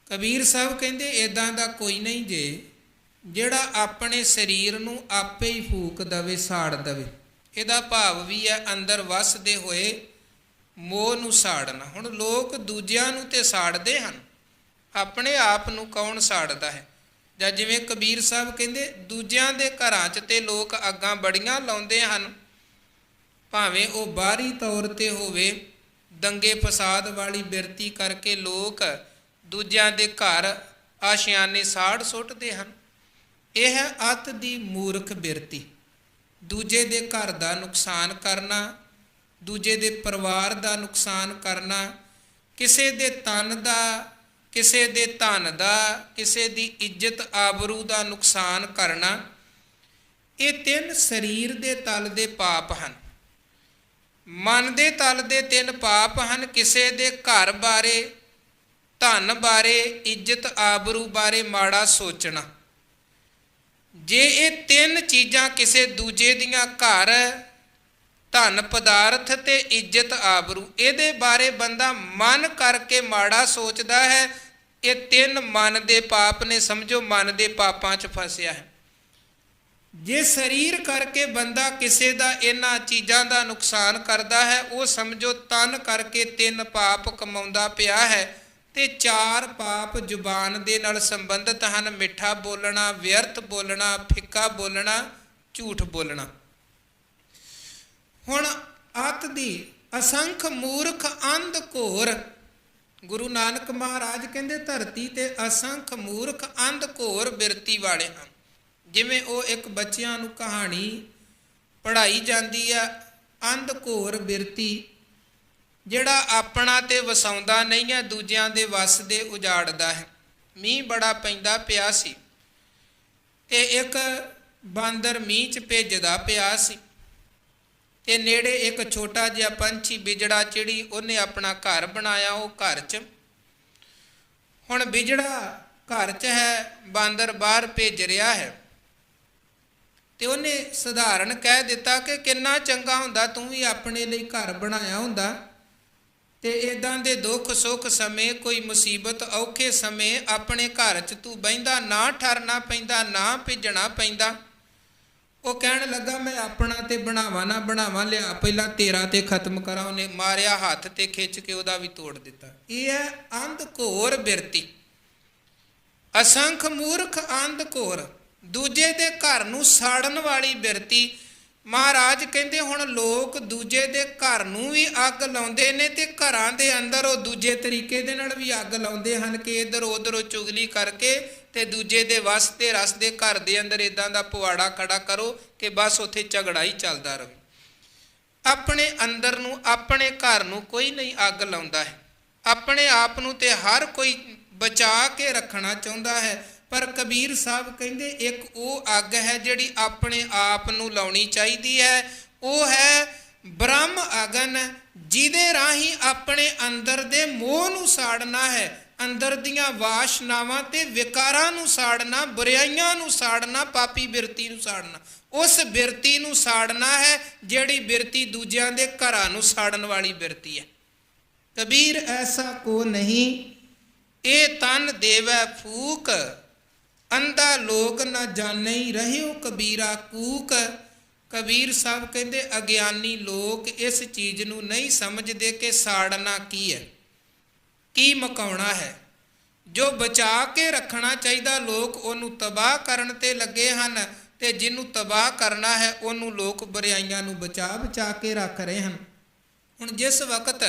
ਕਬੀਰ ਸਾਹਿਬ ਕਹਿੰਦੇ ਇੱਦਾਂ ਦਾ ਕੋਈ ਨਹੀਂ ਜੇ ਜਿਹੜਾ ਆਪਣੇ ਸਰੀਰ ਨੂੰ ਆਪੇ ਹੀ ਫੂਕ ਦਵੇ, ਸਾੜ ਦਵੇ। ਇਹਦਾ ਭਾਵ ਵੀ ਹੈ ਅੰਦਰ ਵਸਦੇ ਹੋਏ ਮੋਹ ਨੂੰ ਸਾੜਨਾ। ਹੁਣ ਲੋਕ ਦੂਜਿਆਂ ਨੂੰ ਤੇ ਸਾੜਦੇ ਹਨ, ਆਪਣੇ ਆਪ ਨੂੰ ਕੌਣ ਸਾੜਦਾ ਹੈ? ਜਾਂ ਜਿਵੇਂ ਕਬੀਰ ਸਾਹਿਬ ਕਹਿੰਦੇ ਦੂਜਿਆਂ ਦੇ ਘਰਾਂ 'ਚ ਤੇ ਲੋਕ ਅੱਗਾਂ ਬੜੀਆਂ ਲਾਉਂਦੇ ਹਨ, ਭਾਵੇਂ ਉਹ ਬਾਹਰੀ ਤੌਰ 'ਤੇ ਹੋਵੇ। ਦੰਗੇ ਫਸਾਦ ਵਾਲੀ ਬਿਰਤੀ ਕਰਕੇ ਲੋਕ ਦੂਜਿਆਂ ਦੇ ਘਰ ਆਸ਼ਿਆਨੇ ਸਾੜ ਸੁੱਟਦੇ ਹਨ। ਇਹ ਹੈ ਅੱਤ ਦੀ ਮੂਰਖ ਬਿਰਤੀ। ਦੂਜੇ ਦੇ ਘਰ ਦਾ ਨੁਕਸਾਨ ਕਰਨਾ, ਦੂਜੇ ਦੇ ਪਰਿਵਾਰ ਦਾ ਨੁਕਸਾਨ ਕਰਨਾ, ਕਿਸੇ ਦੇ ਤਨ ਦਾ, ਕਿਸੇ ਦੇ ਧਨ ਦਾ, ਕਿਸੇ ਦੀ ਇੱਜ਼ਤ ਆਬਰੂ ਦਾ ਨੁਕਸਾਨ ਕਰਨਾ, ਇਹ 3 ਸਰੀਰ ਦੇ ਤਲ ਦੇ ਪਾਪ ਹਨ। ਮਨ ਦੇ ਤਲ ਦੇ 3 ਪਾਪ ਹਨ। ਕਿਸੇ ਦੇ ਘਰ ਬਾਰੇ, ਧਨ ਬਾਰੇ, ਇੱਜ਼ਤ ਆਬਰੂ ਬਾਰੇ ਮਾੜਾ ਸੋਚਣਾ। ਜੇ ਇਹ 3 ਚੀਜ਼ਾਂ ਕਿਸੇ ਦੂਜੇ ਦੀਆਂ, ਘਰ, ਧਨ ਪਦਾਰਥ ਤੇ ਇੱਜ਼ਤ ਆਬਰੂ, ਇਹਦੇ ਬਾਰੇ ਬੰਦਾ ਮਨ ਕਰਕੇ ਮਾੜਾ ਸੋਚਦਾ ਹੈ, ਇਹ 3 ਮਨ ਦੇ ਪਾਪ ਨੇ। ਸਮਝੋ ਮਨ ਦੇ ਪਾਪਾਂ 'ਚ ਫਸਿਆ ਹੈ। ਜੇ ਸਰੀਰ ਕਰਕੇ ਬੰਦਾ ਕਿਸੇ ਦਾ ਇਹਨਾਂ ਚੀਜ਼ਾਂ ਦਾ ਨੁਕਸਾਨ ਕਰਦਾ ਹੈ, ਉਹ ਸਮਝੋ ਤਨ ਕਰਕੇ 3 ਪਾਪ ਕਮਾਉਂਦਾ ਪਿਆ ਹੈ। ਤੇ 4 ਪਾਪ ਜ਼ੁਬਾਨ ਦੇ ਨਾਲ ਸੰਬੰਧਿਤ ਹਨ। ਮਿੱਠਾ ਬੋਲਣਾ, ਵਿਅਰਥ ਬੋਲਣਾ, ਫਿੱਕਾ ਬੋਲਣਾ, ਝੂਠ ਬੋਲਣਾ। ਹੁਣ ਅੱਤ ਦੀ ਅਸੰਖ ਮੂਰਖ ਅੰਧ ਘੋਰ। ਗੁਰੂ ਨਾਨਕ ਮਹਾਰਾਜ ਕਹਿੰਦੇ ਧਰਤੀ ਤੇ ਅਸੰਖ ਮੂਰਖ ਅੰਧ ਘੋਰ ਬਿਰਤੀ ਵਾਲੇ ਹਨ। ਜਿਵੇਂ ਉਹ ਇੱਕ ਬੱਚਿਆਂ ਨੂੰ ਕਹਾਣੀ ਪੜ੍ਹਾਈ ਜਾਂਦੀ ਆ, ਅੰਧ ਘੋਰ ਬਿਰਤੀ, ਜਿਹੜਾ ਆਪਣਾ ਤੇ ਵਸਾਉਂਦਾ ਨਹੀਂ ਹੈ, ਦੂਜਿਆਂ ਦੇ ਵਸ ਦੇ ਉਜਾੜਦਾ ਹੈ। ਮੀਂਹ ਬੜਾ ਪੈਂਦਾ ਪਿਆ ਸੀ ਤੇ ਇੱਕ ਬਾਂਦਰ ਮੀਂਹ 'ਚ ਭਿੱਜਦਾ ਪਿਆ ਸੀ ਤੇ ਨੇੜੇ ਇੱਕ ਛੋਟਾ ਜਿਹਾ ਪੰਛੀ, ਬਿਜੜਾ ਚਿੜੀ, ਉਹਨੇ ਆਪਣਾ ਘਰ ਬਣਾਇਆ ਉਹ ਘਰ 'ਚ। ਹੁਣ ਬਿਜੜਾ ਘਰ 'ਚ ਹੈ, ਬਾਂਦਰ ਬਾਹਰ ਭਿੱਜ ਰਿਹਾ ਹੈ, ਤੇ ਉਹਨੇ ਸਧਾਰਨ ਕਹਿ ਦਿੱਤਾ ਕਿ ਕਿੰਨਾ ਚੰਗਾ ਹੁੰਦਾ ਤੂੰ ਵੀ ਆਪਣੇ ਲਈ ਘਰ ਬਣਾਇਆ ਹੁੰਦਾ, ਤੇ ਇੱਦਾਂ ਦੇ ਦੁੱਖ ਸੁੱਖ ਸਮੇਂ, ਕੋਈ ਮੁਸੀਬਤ ਔਖੇ ਸਮੇਂ ਆਪਣੇ ਘਰ 'ਚ ਤੂੰ ਬਹਿੰਦਾ, ਨਾ ਠਰਨਾ ਪੈਂਦਾ, ਨਾ ਭਿੱਜਣਾ ਪੈਂਦਾ। ਉਹ ਕਹਿਣ ਲੱਗਾ ਮੈਂ ਆਪਣਾ ਤੇ ਬਣਾਵਾਂ ਨਾ ਬਣਾਵਾਂ, ਲਿਆ ਪਹਿਲਾਂ ਤੇਰਾ ਤੇ ਖਤਮ ਕਰਾਂ। ਉਹਨੇ ਮਾਰਿਆ, ਹੱਥ ਤੇ ਖਿੱਚ ਕੇ ਉਹਦਾ ਵੀ ਤੋੜ ਦਿੱਤਾ। ਇਹ ਹੈ ਅੰਧ ਘੋਰ ਬਿਰਤੀ। ਅਸੰਖ ਮੂਰਖ ਅੰਧ ਘੋਰ, ਦੂਜੇ ਦੇ ਘਰ ਨੂੰ ਸਾੜਨ ਵਾਲੀ ਬਿਰਤੀ। ਮਹਾਰਾਜ ਕਹਿੰਦੇ ਹੁਣ ਲੋਕ ਦੂਜੇ ਦੇ ਘਰ ਨੂੰ ਵੀ ਅੱਗ ਲਾਉਂਦੇ ਨੇ, ਤੇ ਘਰਾਂ ਦੇ ਅੰਦਰ ਉਹ ਦੂਜੇ ਤਰੀਕੇ ਦੇ ਨਾਲ ਵੀ ਅੱਗ ਲਾਉਂਦੇ ਹਨ ਕਿ ਇੱਧਰ ਉੱਧਰ ਚੁਗਲੀ ਕਰਕੇ ਤੇ ਦੂਜੇ ਦੇ ਵਸ ਤੇ ਰਸ ਦੇ ਘਰ ਦੇ ਅੰਦਰ ਇੱਦਾਂ ਦਾ ਪਵਾੜਾ ਖੜਾ ਕਰੋ ਕਿ ਬਸ ਉੱਥੇ ਝਗੜਾ ਹੀ ਚੱਲਦਾ ਰਹੇ। ਆਪਣੇ ਅੰਦਰ ਨੂੰ, ਆਪਣੇ ਘਰ ਨੂੰ ਕੋਈ ਨਹੀਂ ਅੱਗ ਲਾਉਂਦਾ ਹੈ। ਆਪਣੇ ਆਪ ਨੂੰ ਤੇ ਹਰ ਕੋਈ ਬਚਾ ਕੇ ਰੱਖਣਾ ਚਾਹੁੰਦਾ ਹੈ, ਪਰ ਕਬੀਰ ਸਾਹਿਬ ਕਹਿੰਦੇ ਇੱਕ ਉਹ ਅੱਗ ਹੈ ਜਿਹੜੀ ਆਪਣੇ ਆਪ ਨੂੰ ਲਾਉਣੀ ਚਾਹੀਦੀ ਹੈ। ਉਹ ਹੈ ਬ੍ਰਹਮ ਅਗਨ, ਜਿਹਦੇ ਰਾਹੀਂ ਆਪਣੇ ਅੰਦਰ ਦੇ ਮੋਹ ਨੂੰ ਸਾੜਨਾ ਹੈ, ਅੰਦਰ ਦੀਆਂ ਵਾਸ਼ਨਾਵਾਂ ਤੇ ਵਿਕਾਰਾਂ ਨੂੰ ਸਾੜਨਾ, ਬੁਰਾਈਆਂ ਨੂੰ ਸਾੜਨਾ, ਪਾਪੀ ਬਿਰਤੀ ਨੂੰ ਸਾੜਨਾ। ਉਸ ਬਿਰਤੀ ਨੂੰ ਸਾੜਨਾ ਹੈ ਜਿਹੜੀ ਬਿਰਤੀ ਦੂਜਿਆਂ ਦੇ ਘਰਾਂ ਨੂੰ ਸਾੜਨ ਵਾਲੀ ਬਿਰਤੀ ਹੈ। ਕਬੀਰ ਐਸਾ ਕੋ ਨਹੀਂ, ਇਹ ਤਨ ਦੇਵੈ ਫੂਕ, ਅੰਧਾ ਲੋਕ ਨਾ ਜਾਣਈ ਰਹਿਓ ਕਬੀਰਾ ਕੂਕ। ਕਬੀਰ ਸਾਹਿਬ ਕਹਿੰਦੇ ਅਗਿਆਨੀ ਲੋਕ ਇਸ ਚੀਜ਼ ਨੂੰ ਨਹੀਂ ਸਮਝਦੇ ਕਿ ਸਾੜਨਾ ਕੀ ਹੈ, ਕੀ ਮਕਾਉਣਾ ਹੈ। ਜੋ ਬਚਾ ਕੇ ਰੱਖਣਾ ਚਾਹੀਦਾ ਲੋਕ ਉਹਨੂੰ ਤਬਾਹ ਕਰਨ ਤੇ ਲੱਗੇ ਹਨ, ਤੇ ਜਿਹਨੂੰ ਤਬਾਹ ਕਰਨਾ ਹੈ ਉਹਨੂੰ ਲੋਕ ਬੁਰਾਈਆਂ ਨੂੰ ਬਚਾ ਕੇ ਰੱਖ ਰਹੇ ਹਨ। ਹੁਣ ਜਿਸ ਵਕਤ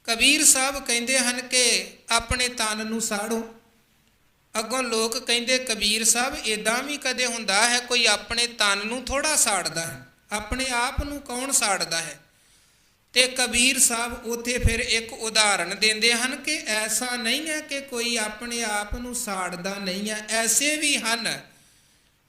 ਕਬੀਰ ਸਾਹਿਬ ਕਹਿੰਦੇ ਹਨ ਕਿ ਆਪਣੇ ਤਨ ਨੂੰ ਸਾੜੋ, ਅੱਗੋਂ ਲੋਕ ਕਹਿੰਦੇ ਕਬੀਰ ਸਾਹਿਬ ਇੱਦਾਂ ਵੀ ਕਦੇ ਹੁੰਦਾ ਹੈ, ਕੋਈ ਆਪਣੇ ਤਨ ਨੂੰ ਥੋੜ੍ਹਾ ਸਾੜਦਾ ਹੈ, ਆਪਣੇ ਆਪ ਨੂੰ ਕੌਣ ਸਾੜਦਾ ਹੈ। ਤੇ ਕਬੀਰ ਸਾਹਿਬ ਉੱਥੇ ਫਿਰ ਇੱਕ ਉਦਾਹਰਣ ਦਿੰਦੇ ਹਨ ਕਿ ਐਸਾ ਨਹੀਂ ਹੈ ਕਿ ਕੋਈ ਆਪਣੇ ਆਪ ਨੂੰ ਸਾੜਦਾ ਨਹੀਂ ਹੈ, ਐਸੇ ਵੀ ਹਨ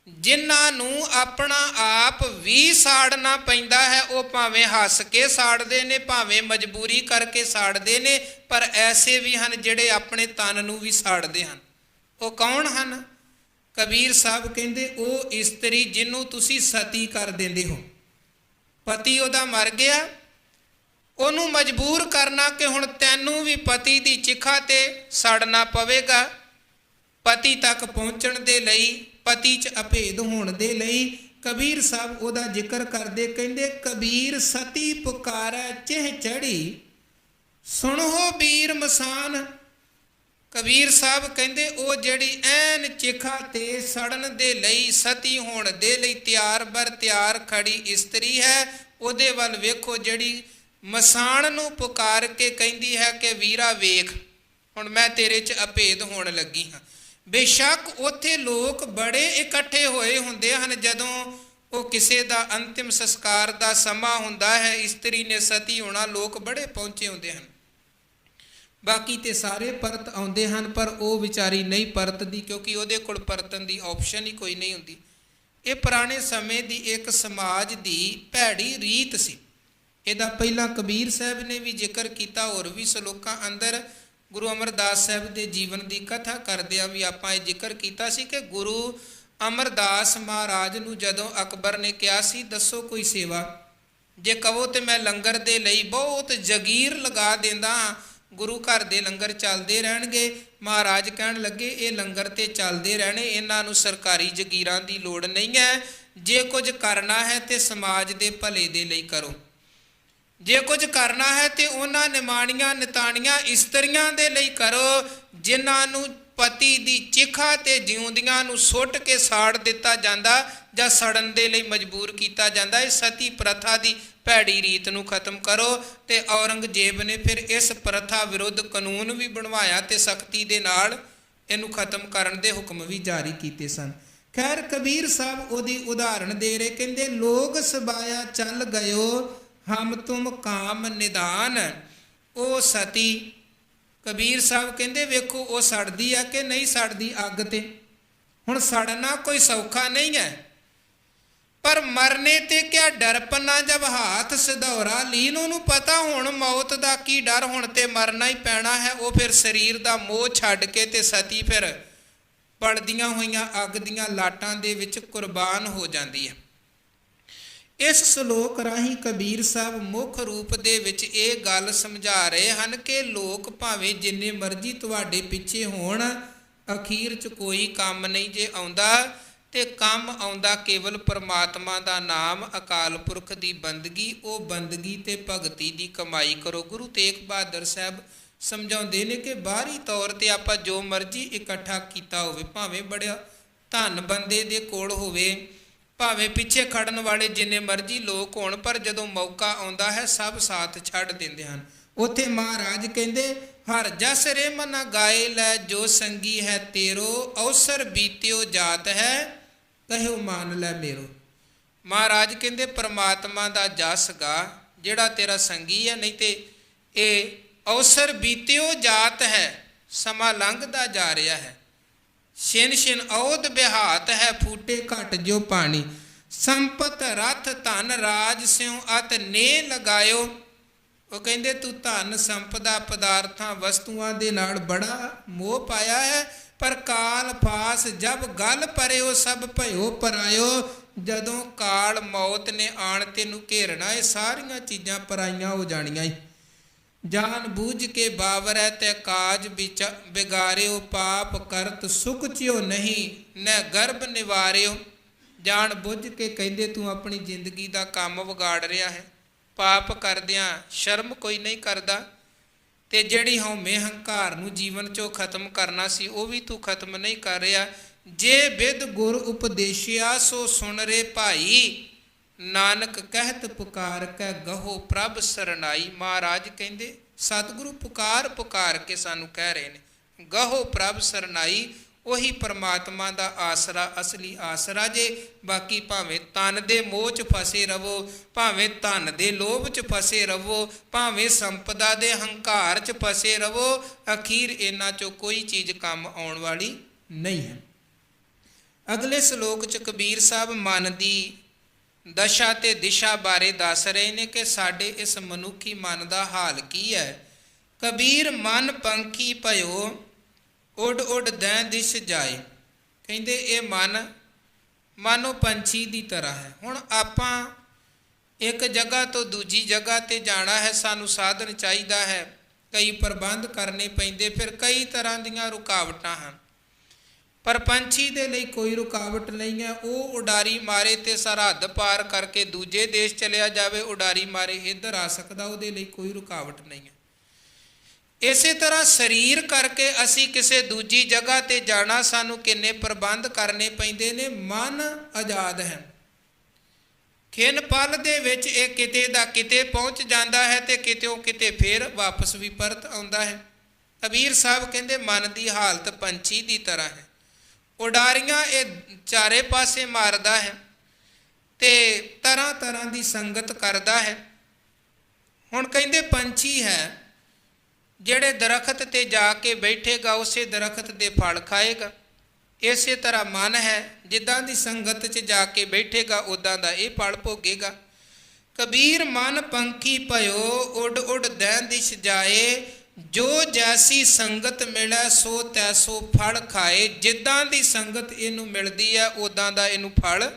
ਜਿਨ੍ਹਾਂ ਨੂੰ ਆਪਣਾ ਆਪ ਵੀ ਸਾੜਨਾ ਪੈਂਦਾ ਹੈ। ਉਹ ਭਾਵੇਂ ਹੱਸ ਕੇ ਸਾੜਦੇ ਨੇ, ਭਾਵੇਂ ਮਜਬੂਰੀ ਕਰਕੇ ਸਾੜਦੇ ਨੇ, ਪਰ ਐਸੇ ਵੀ ਹਨ ਜਿਹੜੇ ਆਪਣੇ ਤਨ ਨੂੰ ਵੀ ਸਾੜਦੇ ਹਨ। ਉਹ ਕੌਣ ਹਨ? ਕਬੀਰ ਸਾਹਿਬ ਕਹਿੰਦੇ ਉਹ ਇਸਤਰੀ ਜਿਹਨੂੰ ਤੁਸੀਂ ਸਤੀ ਕਰ ਦਿੰਦੇ ਹੋ, ਪਤੀ ਉਹਦਾ ਮਰ ਗਿਆ, ਉਹਨੂੰ ਮਜਬੂਰ ਕਰਨਾ ਕਿ ਹੁਣ ਤੈਨੂੰ ਵੀ ਪਤੀ ਦੀ ਚਿਖਾ ਤੇ ਸੜਨਾ ਪਵੇਗਾ। ਪਤੀ ਤੱਕ ਪਹੁੰਚਣ ਦੇ ਲਈ, ਪਤੀ 'ਚ ਅਭੇਦ ਹੋਣ ਦੇ ਲਈ ਕਬੀਰ ਸਾਹਿਬ ਉਹਦਾ ਜ਼ਿਕਰ ਕਰਦੇ, ਕਹਿੰਦੇ ਕਬੀਰ ਸਤੀ ਪੁਕਾਰੈ ਚਿਹ ਚੜੀ, ਸੁਣੋ ਬੀਰ ਮਸਾਨ। ਕਬੀਰ ਸਾਹਿਬ ਕਹਿੰਦੇ ਉਹ ਜਿਹੜੀ ਐਨ ਚਿਖਾ ਤੇ ਸੜਨ ਦੇ ਲਈ, ਸਤੀ ਹੋਣ ਦੇ ਲਈ ਤਿਆਰ ਬਰ ਤਿਆਰ ਖੜੀ ਇਸਤਰੀ ਹੈ, ਉਹਦੇ ਵੱਲ ਵੇਖੋ ਜਿਹੜੀ ਮਸਾਨ ਨੂੰ ਪੁਕਾਰ ਕੇ ਕਹਿੰਦੀ ਹੈ ਕਿ ਵੀਰਾ ਵੇਖ, ਹੁਣ ਮੈਂ ਤੇਰੇ 'ਚ ਅਭੇਦ ਹੋਣ ਲੱਗੀ ਹਾਂ। ਬੇਸ਼ੱਕ ਉੱਥੇ ਲੋਕ ਬੜੇ ਇਕੱਠੇ ਹੋਏ ਹੁੰਦੇ ਹਨ, ਜਦੋਂ ਉਹ ਕਿਸੇ ਦਾ ਅੰਤਿਮ ਸੰਸਕਾਰ ਦਾ ਸਮਾਂ ਹੁੰਦਾ ਹੈ, ਇਸਤਰੀ ਨੇ ਸਤੀ ਹੋਣਾ, ਲੋਕ ਬੜੇ ਪਹੁੰਚੇ ਹੁੰਦੇ ਹਨ। ਬਾਕੀ ਤੇ ਸਾਰੇ ਪਰਤ ਆਉਂਦੇ ਹਨ, ਪਰ ਉਹ ਵਿਚਾਰੀ ਨਹੀਂ ਪਰਤਦੀ, ਕਿਉਂਕਿ ਉਹਦੇ ਕੋਲ ਪਰਤਣ ਦੀ ਆਪਸ਼ਨ ਹੀ ਕੋਈ ਨਹੀਂ ਹੁੰਦੀ। ਇਹ ਪੁਰਾਣੇ ਸਮੇਂ ਦੀ ਇੱਕ ਸਮਾਜ ਦੀ ਭੈੜੀ ਰੀਤ ਸੀ। ਇਹਦਾ ਪਹਿਲਾਂ ਕਬੀਰ ਸਾਹਿਬ ਨੇ ਵੀ ਜ਼ਿਕਰ ਕੀਤਾ, ਹੋਰ ਵੀ ਸਲੋਕਾਂ ਅੰਦਰ ਗੁਰੂ ਅਮਰਦਾਸ ਸਾਹਿਬ ਦੇ ਜੀਵਨ ਦੀ ਕਥਾ ਕਰਦਿਆਂ ਵੀ ਆਪਾਂ ਇਹ ਜ਼ਿਕਰ ਕੀਤਾ ਸੀ ਕਿ ਗੁਰੂ ਅਮਰਦਾਸ ਮਹਾਰਾਜ ਨੂੰ ਜਦੋਂ ਅਕਬਰ ਨੇ ਕਿਹਾ ਸੀ ਦੱਸੋ ਕੋਈ ਸੇਵਾ, ਜੇ ਕਹੋ ਤੇ ਮੈਂ ਲੰਗਰ ਦੇ ਲਈ ਬਹੁਤ ਜਗੀਰ ਲਗਾ ਦਿੰਦਾ, ਗੁਰੂ ਘਰ ਦੇ ਲੰਗਰ ਚੱਲਦੇ ਰਹਿਣਗੇ। ਮਹਾਰਾਜ ਕਹਿਣ ਲੱਗੇ ਇਹ ਲੰਗਰ ਤੇ ਚੱਲਦੇ ਰਹਿਣੇ, ਇਹਨਾਂ ਨੂੰ ਸਰਕਾਰੀ ਜਗੀਰਾਂ ਦੀ ਲੋੜ ਨਹੀਂ ਹੈ। ਜੇ ਕੁਝ ਕਰਨਾ ਹੈ ਤੇ ਸਮਾਜ ਦੇ ਭਲੇ ਦੇ ਲਈ ਕਰੋ, ਜੇ ਕੁਝ ਕਰਨਾ ਹੈ ਤੇ ਉਹਨਾਂ ਨਿਮਾਣੀਆਂ ਨਿਤਾਣੀਆਂ ਇਸਤਰੀਆਂ ਦੇ ਲਈ ਕਰੋ, ਜਿਨ੍ਹਾਂ ਨੂੰ ਪਤੀ ਦੀ ਚਿਖਾ ਤੇ ਜਿਉਂਦਿਆਂ ਨੂੰ ਸੁੱਟ ਕੇ ਸਾੜ ਦਿੱਤਾ ਜਾਂਦਾ ਜਾਂ ਸੜਨ ਦੇ ਲਈ ਮਜਬੂਰ ਕੀਤਾ ਜਾਂਦਾ। ਇਹ ਸਤੀ ਪ੍ਰਥਾ ਦੀ ਭੈੜੀ ਰੀਤ ਨੂੰ ਖਤਮ ਕਰੋ। ਤੇ ਔਰੰਗਜ਼ੇਬ ਨੇ ਫਿਰ ਇਸ ਪ੍ਰਥਾ ਵਿਰੁੱਧ ਕਾਨੂੰਨ ਵੀ ਬਣਵਾਇਆ ਤੇ ਸਖਤੀ ਦੇ ਨਾਲ ਇਹਨੂੰ ਖਤਮ ਕਰਨ ਦੇ ਹੁਕਮ ਵੀ ਜਾਰੀ ਕੀਤੇ ਸਨ। ਖੈਰ ਕਬੀਰ ਸਾਹਿਬ ਉਹਦੀ ਉਦਾਹਰਣ ਦੇ ਰਹੇ, ਕਹਿੰਦੇ ਲੋਗ ਸਬਾਇਆ ਚੱਲ ਗਇਓ ਹਮ ਤੁਮ ਕਾਮ ਨਿਦਾਨ। ਉਹ ਸਤੀ, ਕਬੀਰ ਸਾਹਿਬ ਕਹਿੰਦੇ ਵੇਖੋ ਉਹ ਸੜਦੀ ਆ ਕਿ ਨਹੀਂ ਸੜਦੀ ਅੱਗ ਤੇ। ਹੁਣ ਸੜਨਾ ਕੋਈ ਸੌਖਾ ਨਹੀਂ ਹੈ, ਪਰ ਮਰਨੇ ਤੇ ਕਿਆ ਡਰਪਨਾ ਜਬ ਹਾਥ ਸਿਧੌਰਾ ਲੀਨ। ਉਹਨੂੰ ਪਤਾ ਹੁਣ ਮੌਤ ਦਾ ਕੀ ਡਰ, ਹੁਣ ਤੇ ਮਰਨਾ ਹੀ ਪੈਣਾ ਹੈ। ਉਹ ਫਿਰ ਸਰੀਰ ਦਾ ਮੋਹ ਛੱਡ ਕੇ ਤੇ ਸਤੀ ਫਿਰ ਪੜਦੀਆਂ ਹੋਈਆਂ ਅੱਗ ਦੀਆਂ ਲਾਟਾਂ ਦੇ ਵਿੱਚ ਕੁਰਬਾਨ ਹੋ ਜਾਂਦੀ ਹੈ। ਇਸ ਸ਼ਲੋਕ ਰਾਹੀਂ ਕਬੀਰ ਸਾਹਿਬ ਮੁੱਖ ਰੂਪ ਦੇ ਵਿੱਚ ਇਹ ਗੱਲ ਸਮਝਾ ਰਹੇ ਹਨ ਕਿ ਲੋਕ ਭਾਵੇਂ ਜਿੰਨੇ ਮਰਜ਼ੀ ਤੁਹਾਡੇ ਪਿੱਛੇ ਹੋਣ, ਅਖੀਰ 'ਚ ਕੋਈ ਕੰਮ ਨਹੀਂ ਜੇ ਆਉਂਦਾ, ਤੇ ਕੰਮ ਆਉਂਦਾ ਕੇਵਲ ਪਰਮਾਤਮਾ ਦਾ ਨਾਮ, ਅਕਾਲ ਪੁਰਖ ਦੀ ਬੰਦਗੀ। ਉਹ ਬੰਦਗੀ ਤੇ ਭਗਤੀ ਦੀ ਕਮਾਈ ਕਰੋ। ਗੁਰੂ ਤੇਗ ਬਹਾਦਰ ਸਾਹਿਬ ਸਮਝਾਉਂਦੇ ਨੇ ਕਿ ਬਾਹਰੀ ਤੌਰ ਤੇ ਆਪਾਂ ਜੋ ਮਰਜ਼ੀ ਇਕੱਠਾ ਕੀਤਾ ਹੋਵੇ, ਭਾਵੇਂ ਬੜਾ ਧਨ ਬੰਦੇ ਦੇ ਕੋਲ ਹੋਵੇ, ਭਾਵੇਂ ਪਿੱਛੇ ਖੜਨ ਵਾਲੇ ਜਿੰਨੇ ਮਰਜ਼ੀ ਲੋਕ ਹੋਣ, ਪਰ ਜਦੋਂ ਮੌਕਾ ਆਉਂਦਾ ਹੈ ਸਭ ਸਾਥ ਛੱਡ ਦਿੰਦੇ ਹਨ। ਉੱਥੇ ਮਹਾਰਾਜ ਕਹਿੰਦੇ ਹਰ ਜਸ ਰੇ ਮਨ ਗਾਏ ਲੈ ਜੋ ਸੰਗੀ ਹੈ ਤੇਰੋ, ਅਵਸਰ ਬੀਤਿਓ ਜਾਤ ਹੈ ਕਹਿਓ ਮਾਨ ਲੈ ਮੇਰੋ। ਮਹਾਰਾਜ ਕਹਿੰਦੇ ਪਰਮਾਤਮਾ ਦਾ ਜਸ ਗਾ ਜਿਹੜਾ ਤੇਰਾ ਸੰਗੀ ਹੈ, ਨਹੀਂ ਤੇ ਇਹ ਅਵਸਰ ਬੀਤਿਓ ਜਾਤ ਹੈ, ਸਮਾਂ ਲੰਘਦਾ ਜਾ ਰਿਹਾ ਹੈ। ਛਿਨ ਛਿਨ ਔਦ ਬਿਹਾਤ ਹੈ ਫੂਟੇ ਘਟ ਜੋ ਪਾਣੀ। ਸੰਪਤ ਰਥ ਧਨ ਰਾਜ ਸਿਉ ਅਤ ਨੇ ਲਗਾਇਓ। ਉਹ ਕਹਿੰਦੇ ਤੂੰ ਧਨ ਸੰਪਦਾ ਪਦਾਰਥਾਂ ਵਸਤੂਆਂ ਦੇ ਨਾਲ ਬੜਾ ਮੋਹ ਪਾਇਆ ਹੈ, ਪਰ ਕਾਲ ਫਾਸ ਜਬ ਗਲ ਪਰਿਓ ਸਭ ਭਇਓ ਪਰਾਇਓ। ਜਦੋਂ ਕਾਲ ਮੌਤ ਨੇ ਆਣ ਤੈਨੂੰ ਘੇਰਨਾ, ਇਹ ਸਾਰੀਆਂ ਚੀਜ਼ਾਂ ਪਰਾਈਆਂ ਹੋ ਜਾਣੀਆਂ। ਜਾਨ ਬੂਝ ਕੇ ਬਾਵਰੈ ਤੇ ਕਾਜ ਬਿਗਾਰਿਓ, ਪਾਪ ਕਰਤ ਸੁਖ ਚਿਓ ਨਹੀਂ ਨੈ ਗਰਭ ਨਿਵਾਰਿਓ। ਜਾਣ ਬੁੱਝ ਕੇ ਕਹਿੰਦੇ ਤੂੰ ਆਪਣੀ ਜ਼ਿੰਦਗੀ ਦਾ ਕੰਮ ਵਿਗਾੜ ਰਿਹਾ ਹੈ, ਪਾਪ ਕਰਦਿਆਂ ਸ਼ਰਮ ਕੋਈ ਨਹੀਂ ਕਰਦਾ, ਤੇ ਜਿਹੜੀ ਹਉਮੈ ਹੰਕਾਰ ਨੂੰ ਜੀਵਨ ਚੋਂ ਖਤਮ ਕਰਨਾ ਸੀ ਉਹ ਵੀ ਤੂੰ ਖਤਮ ਨਹੀਂ ਕਰ ਰਿਹਾ। ਜੇ ਬਿਦ ਗੁਰ ਉਪਦੇਸ਼ਿਆ ਸੋ ਸੁਣ ਰੇ ਭਾਈ, ਨਾਨਕ ਕਹਿਤ ਪੁਕਾਰ ਕੈ ਗਹੋ ਪ੍ਰਭ ਸਰਨਾਈ। ਮਹਾਰਾਜ ਕਹਿੰਦੇ ਸਤਿਗੁਰੂ ਪੁਕਾਰ ਪੁਕਾਰ ਕੇ ਸਾਨੂੰ ਕਹਿ ਰਹੇ ਨੇ ਗਹੋ ਪ੍ਰਭ ਸਰਨਾਈ। ਉਹੀ ਪਰਮਾਤਮਾ ਦਾ ਆਸਰਾ ਅਸਲੀ ਆਸਰਾ ਜੇ। ਬਾਕੀ ਭਾਵੇਂ ਤਨ ਦੇ ਮੋਹ 'ਚ ਫਸੇ ਰਹੋ, ਭਾਵੇਂ ਧਨ ਦੇ ਲੋਭ 'ਚ ਫਸੇ ਰਹੋ, ਭਾਵੇਂ ਸੰਪਦਾ ਦੇ ਹੰਕਾਰ 'ਚ ਫਸੇ ਰਹੋ, ਅਖੀਰ ਇਹਨਾਂ 'ਚੋਂ ਕੋਈ ਚੀਜ਼ ਕੰਮ ਆਉਣ ਵਾਲੀ ਨਹੀਂ ਹੈ। ਅਗਲੇ ਸ਼ਲੋਕ 'ਚ ਕਬੀਰ ਸਾਹਿਬ ਮਨ ਦੀ ਦਸ਼ਾ ਤੇ ਦਿਸ਼ਾ ਬਾਰੇ ਦੱਸ ਰਹੇ ਨੇ ਕਿ ਸਾਡੇ ਇਸ ਮਨੁੱਖੀ ਮਨ ਦਾ ਹਾਲ ਕੀ ਹੈ। ਕਬੀਰ ਮਨ ਪੰਖੀ ਭਇਓ ਉੱਡ ਉੱਡ ਦੈਂ ਦਿਸ਼ ਜਾਏ। ਕਹਿੰਦੇ ਇਹ ਮਨ ਮਾਨੋ ਪੰਛੀ ਦੀ ਤਰ੍ਹਾਂ ਹੈ। ਹੁਣ ਆਪਾਂ ਇੱਕ ਜਗ੍ਹਾ ਤੋਂ ਦੂਜੀ ਜਗ੍ਹਾ 'ਤੇ ਜਾਣਾ ਹੈ, ਸਾਨੂੰ ਸਾਧਨ ਚਾਹੀਦਾ ਹੈ, ਕਈ ਪ੍ਰਬੰਧ ਕਰਨੇ ਪੈਂਦੇ, ਫਿਰ ਕਈ ਤਰ੍ਹਾਂ ਦੀਆਂ ਰੁਕਾਵਟਾਂ ਹਨ, ਪਰ ਪੰਛੀ ਦੇ ਲਈ ਕੋਈ ਰੁਕਾਵਟ ਨਹੀਂ ਹੈ। ਉਹ ਉਡਾਰੀ ਮਾਰੇ ਤੇ ਸਰਹੱਦ ਪਾਰ ਕਰਕੇ ਦੂਜੇ ਦੇਸ਼ ਚਲਿਆ ਜਾਵੇ, ਉਡਾਰੀ ਮਾਰੇ ਇੱਧਰ ਆ ਸਕਦਾ, ਉਹਦੇ ਲਈ ਕੋਈ ਰੁਕਾਵਟ ਨਹੀਂ ਹੈ। ਇਸੇ ਤਰ੍ਹਾਂ ਸਰੀਰ ਕਰਕੇ ਅਸੀਂ ਕਿਸੇ ਦੂਜੀ ਜਗ੍ਹਾ 'ਤੇ ਜਾਣਾ, ਸਾਨੂੰ ਕਿੰਨੇ ਪ੍ਰਬੰਧ ਕਰਨੇ ਪੈਂਦੇ ਨੇ। ਮਨ ਆਜ਼ਾਦ ਹੈ, ਖਿਨ ਪਲ ਦੇ ਵਿੱਚ ਇਹ ਕਿਤੇ ਦਾ ਕਿਤੇ ਪਹੁੰਚ ਜਾਂਦਾ ਹੈ ਤੇ ਕਿਤਿਓਂ ਕਿਤੇ ਫੇਰ ਵਾਪਸ ਵੀ ਪਰਤ ਆਉਂਦਾ ਹੈ। ਕਬੀਰ ਸਾਹਿਬ ਕਹਿੰਦੇ ਮਨ ਦੀ ਹਾਲਤ ਪੰਛੀ ਦੀ ਤਰ੍ਹਾਂ ਹੈ, ਉਡਾਰੀਆਂ ਇਹ ਚਾਰੇ ਪਾਸੇ ਮਾਰਦਾ ਹੈ ਤੇ ਤਰ੍ਹਾਂ ਤਰ੍ਹਾਂ ਦੀ ਸੰਗਤ ਕਰਦਾ ਹੈ। ਹੁਣ ਕਹਿੰਦੇ ਪੰਛੀ ਹੈ ਜਿਹੜੇ ਦਰਖਤ ਤੇ ਜਾ ਕੇ ਬੈਠੇਗਾ ਉਸੇ ਦਰਖਤ ਦੇ ਫਲ ਖਾਏਗਾ। ਇਸੇ ਤਰ੍ਹਾਂ ਮਨ ਹੈ, ਜਿੱਦਾਂ ਦੀ ਸੰਗਤ 'ਚ ਜਾ ਕੇ ਬੈਠੇਗਾ ਉੱਦਾਂ ਦਾ ਇਹ ਫਲ ਭੋਗੇਗਾ। ਕਬੀਰ ਮਨ ਪੰਖੀ ਭਇਓ ਉੱਡ ਉੱਡ ਦੈਂ ਦਿਸ਼ ਜਾਏ, ਜੋ ਜੈਸੀ ਸੰਗਤ ਮਿਲੈ ਸੋ ਤੈਸੋ ਫਲ ਖਾਏ। ਜਿੱਦਾਂ ਦੀ ਸੰਗਤ ਇਹਨੂੰ ਮਿਲਦੀ ਹੈ ਉੱਦਾਂ ਦਾ ਇਹਨੂੰ ਫਲ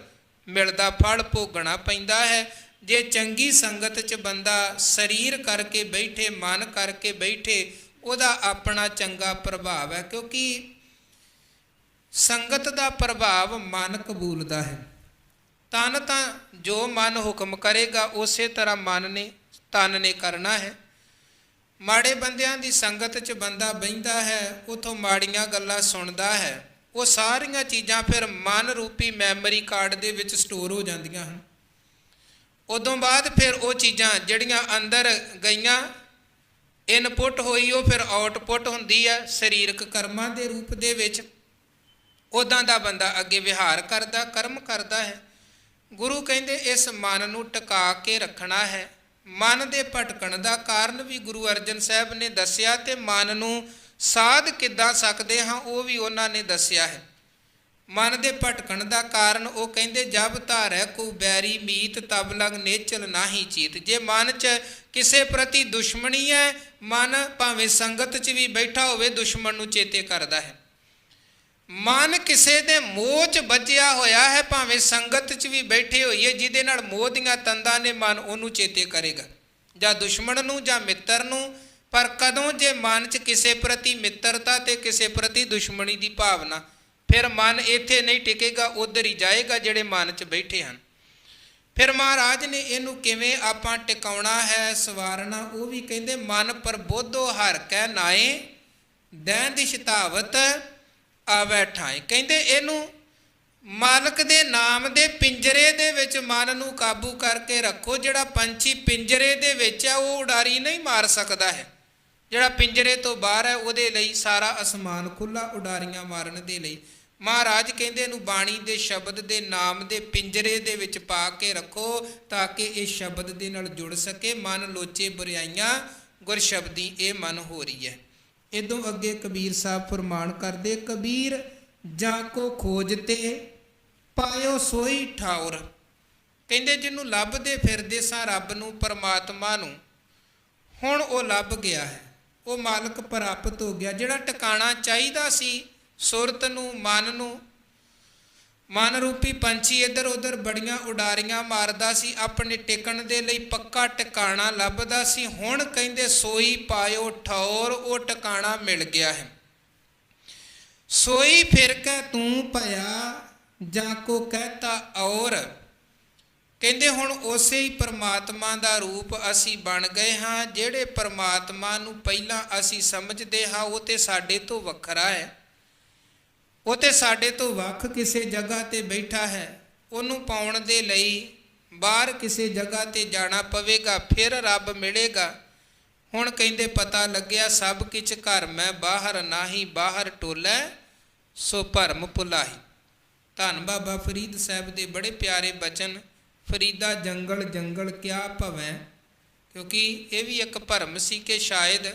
ਮਿਲਦਾ, ਫਲ ਭੋਗਣਾ ਪੈਂਦਾ ਹੈ। ਜੇ ਚੰਗੀ ਸੰਗਤ 'ਚ ਬੰਦਾ ਸਰੀਰ ਕਰਕੇ ਬੈਠੇ, ਮਨ ਕਰਕੇ ਬੈਠੇ, ਉਹਦਾ ਆਪਣਾ ਚੰਗਾ ਪ੍ਰਭਾਵ ਹੈ, ਕਿਉਂਕਿ ਸੰਗਤ ਦਾ ਪ੍ਰਭਾਵ ਮਨ ਕਬੂਲਦਾ ਹੈ। ਤਨ ਤਾਂ ਜੋ ਮਨ ਹੁਕਮ ਕਰੇਗਾ ਉਸੇ ਤਰ੍ਹਾਂ ਮਨ ਨੇ ਤਨ ਨੇ ਕਰਨਾ ਹੈ। ਮਾੜੇ ਬੰਦਿਆਂ ਦੀ ਸੰਗਤ 'ਚ ਬੰਦਾ ਬਹਿੰਦਾ ਹੈ, ਉਥੋਂ ਮਾੜੀਆਂ ਗੱਲਾਂ ਸੁਣਦਾ ਹੈ, ਉਹ ਸਾਰੀਆਂ ਚੀਜ਼ਾਂ ਫਿਰ ਮਨ ਰੂਪੀ ਮੈਮਰੀ ਕਾਰਡ ਦੇ ਵਿੱਚ ਸਟੋਰ ਹੋ ਜਾਂਦੀਆਂ ਹਨ। ਉਦੋਂ ਬਾਅਦ ਫਿਰ ਉਹ ਚੀਜ਼ਾਂ ਜਿਹੜੀਆਂ ਅੰਦਰ ਗਈਆਂ, ਇਨਪੁੱਟ ਹੋਈ, ਉਹ ਫਿਰ ਆਊਟਪੁੱਟ ਹੁੰਦੀ ਹੈ ਸਰੀਰਕ ਕਰਮਾਂ ਦੇ ਰੂਪ ਦੇ ਵਿੱਚ। ਉੱਦਾਂ ਦਾ ਬੰਦਾ ਅੱਗੇ ਵਿਹਾਰ ਕਰਦਾ, ਕਰਮ ਕਰਦਾ ਹੈ। ਗੁਰੂ ਕਹਿੰਦੇ ਇਸ ਮਨ ਨੂੰ ਟਿਕਾ ਕੇ ਰੱਖਣਾ ਹੈ। ਮਨ ਦੇ ਭਟਕਣ ਦਾ ਕਾਰਨ ਵੀ ਗੁਰੂ ਅਰਜਨ ਸਾਹਿਬ ਨੇ ਦੱਸਿਆ, ਤੇ ਮਨ ਨੂੰ ਸਾਧ ਕਿੱਦਾਂ ਸਕਦੇ ਹਾਂ ਉਹ ਵੀ ਉਹਨਾਂ ਨੇ ਦੱਸਿਆ ਹੈ। ਮਨ ਦੇ ਭਟਕਣ ਦਾ ਕਾਰਨ ਉਹ ਕਹਿੰਦੇ ਜਬ ਧਾਰੈ ਕੋ ਬੈਰੀ ਮੀਤ ਤਬ ਲਗ ਨੇਚਲ ਨਾਹੀ ਚੀਤ। ਜੇ ਮਨ 'ਚ ਕਿਸੇ ਪ੍ਰਤੀ ਦੁਸ਼ਮਣੀ ਹੈ, ਮਨ ਭਾਵੇਂ ਸੰਗਤ 'ਚ ਵੀ ਬੈਠਾ ਹੋਵੇ ਦੁਸ਼ਮਣ ਨੂੰ ਚੇਤੇ ਕਰਦਾ ਹੈ। ਮਨ ਕਿਸੇ ਦੇ ਮੋਹ 'ਚ ਵੱਜਿਆ ਹੋਇਆ ਹੈ, ਭਾਵੇਂ ਸੰਗਤ 'ਚ ਵੀ ਬੈਠੇ ਹੋਈਏ, ਜਿਹਦੇ ਨਾਲ ਮੋਹ ਦੀਆਂ ਤੰਦਾਂ ਨੇ, ਮਨ ਉਹਨੂੰ ਚੇਤੇ ਕਰੇਗਾ, ਜਾਂ ਦੁਸ਼ਮਣ ਨੂੰ ਜਾਂ ਮਿੱਤਰ ਨੂੰ। ਪਰ ਕਦੋਂ ਜੇ ਮਨ 'ਚ ਕਿਸੇ ਪ੍ਰਤੀ ਮਿੱਤਰਤਾ ਤੇ ਕਿਸੇ ਪ੍ਰਤੀ ਦੁਸ਼ਮਣੀ ਦੀ ਭਾਵਨਾ, ਫਿਰ ਮਨ ਇੱਥੇ ਨਹੀਂ ਟਿਕੇਗਾ, ਉੱਧਰ ਹੀ ਜਾਏਗਾ ਜਿਹੜੇ ਮਨ 'ਚ ਬੈਠੇ ਹਨ। ਫਿਰ ਮਹਾਰਾਜ ਨੇ ਇਹਨੂੰ ਕਿਵੇਂ ਆਪਾਂ ਟਿਕਾਉਣਾ ਹੈ, ਸਵਾਰਨਾ, ਉਹ ਵੀ ਕਹਿੰਦੇ ਮਨ ਪ੍ਰਬੋਧੋ ਹਰਿ ਕੈ ਨਾਏ ਦੈਂ ਦਿਸ਼ ਧਾਵਤ ਆਵੈ ਠਾਏ। ਕਹਿੰਦੇ ਇਹਨੂੰ ਮਾਲਕ ਦੇ ਨਾਮ ਦੇ ਪਿੰਜਰੇ ਦੇ ਵਿੱਚ ਮਨ ਨੂੰ ਕਾਬੂ ਕਰਕੇ ਰੱਖੋ। ਜਿਹੜਾ ਪੰਛੀ ਪਿੰਜਰੇ ਦੇ ਵਿੱਚ ਹੈ ਉਹ ਉਡਾਰੀ ਨਹੀਂ ਮਾਰ ਸਕਦਾ ਹੈ, ਜਿਹੜਾ ਪਿੰਜਰੇ ਤੋਂ ਬਾਹਰ ਹੈ ਉਹਦੇ ਲਈ ਸਾਰਾ ਅਸਮਾਨ ਖੁੱਲ੍ਹਾ ਉਡਾਰੀਆਂ ਮਾਰਨ ਦੇ ਲਈ। ਮਹਾਰਾਜ ਕਹਿੰਦੇ ਇਹਨੂੰ ਬਾਣੀ ਦੇ ਸ਼ਬਦ ਦੇ ਨਾਮ ਦੇ ਪਿੰਜਰੇ ਦੇ ਵਿੱਚ ਪਾ ਕੇ ਰੱਖੋ, ਤਾਂ ਕਿ ਇਹ ਸ਼ਬਦ ਦੇ ਨਾਲ ਜੁੜ ਸਕੇ। ਮਨ ਲੋਚੇ ਬੁਰਾਈਆਂ ਗੁਰ ਸ਼ਬਦੀ ਇਹ ਮਨ ਹੋ ਰਹੀ ਹੈ। ਇਦੋਂ ਅੱਗੇ ਕਬੀਰ ਸਾਹਿਬ ਫਰਮਾਨ ਕਰਦੇ, ਕਬੀਰ ਜਾਂ ਕੋ ਖੋਜਤੇ ਪਾਇਓ ਸੋਈ ਠਾਉਰ। ਕਹਿੰਦੇ ਜਿਹਨੂੰ ਲੱਭਦੇ ਫਿਰਦੇ ਸਾਂ ਰੱਬ ਨੂੰ, ਪਰਮਾਤਮਾ ਨੂੰ, ਹੁਣ ਉਹ ਲੱਭ ਗਿਆ ਹੈ, ਉਹ ਮਾਲਕ ਪ੍ਰਾਪਤ ਹੋ ਗਿਆ। ਜਿਹੜਾ ਟਿਕਾਣਾ ਚਾਹੀਦਾ ਸੀ ਸੁਰਤ ਨੂੰ, ਮਨ ਨੂੰ, ਮਨ ਰੂਪੀ ਪੰਛੀ ਇੱਧਰ ਉੱਧਰ ਬੜੀਆਂ ਉਡਾਰੀਆਂ ਮਾਰਦਾ ਸੀ, ਆਪਣੇ ਟਿਕਣ ਦੇ ਲਈ ਪੱਕਾ ਟਿਕਾਣਾ ਲੱਭਦਾ ਸੀ। ਹੁਣ ਕਹਿੰਦੇ ਸੋਈ ਪਾਇਓ ਠੌਰ, ਉਹ ਟਿਕਾਣਾ ਮਿਲ ਗਿਆ ਹੈ। ਸੋਈ ਫਿਰ ਕੇ ਤੂੰ ਭਇਆ, ਜਾਂ ਕੋ ਕਹਿਤਾ ਔਰ। ਕਹਿੰਦੇ ਹੁਣ ਉਸੇ ਹੀ ਪਰਮਾਤਮਾ ਦਾ ਰੂਪ ਅਸੀਂ ਬਣ ਗਏ ਹਾਂ। ਜਿਹੜੇ ਪਰਮਾਤਮਾ ਨੂੰ ਪਹਿਲਾਂ ਅਸੀਂ ਸਮਝਦੇ ਹਾਂ ਉਹ ਤੇ ਸਾਡੇ ਤੋਂ ਵੱਖਰਾ ਹੈ, ਉਹ ਤੇ ਸਾਡੇ ਤੋਂ ਵੱਖ ਕਿਸੇ ਜਗ੍ਹਾ ਤੇ ਬੈਠਾ ਹੈ। ਉਹਨੂੰ ਪਾਉਣ ਦੇ ਲਈ ਬਾਹਰ ਕਿਸੇ ਜਗ੍ਹਾ ਤੇ ਜਾਣਾ ਪਵੇਗਾ, ਫਿਰ ਰੱਬ ਮਿਲੇਗਾ। ਹੁਣ ਕਹਿੰਦੇ ਪਤਾ ਲੱਗਿਆ ਸਭ ਕਿਛ ਘਰ ਮੈਂ ਬਾਹਰ ਨਾਹੀ, ਬਾਹਰ ਟੋਲੇ ਸੋ ਭਰਮ ਭੁਲਾਹੀ। ਧੰਨ ਬਾਬਾ ਫਰੀਦ ਸਾਹਿਬ ਦੇ ਬੜੇ ਪਿਆਰੇ ਬਚਨ, ਫਰੀਦਾ ਜੰਗਲ ਜੰਗਲ ਕਿਆ ਭਵੈ। ਕਿਉਂਕਿ ਇਹ ਵੀ ਇੱਕ ਭਰਮ ਸੀ ਕਿ ਸ਼ਾਇਦ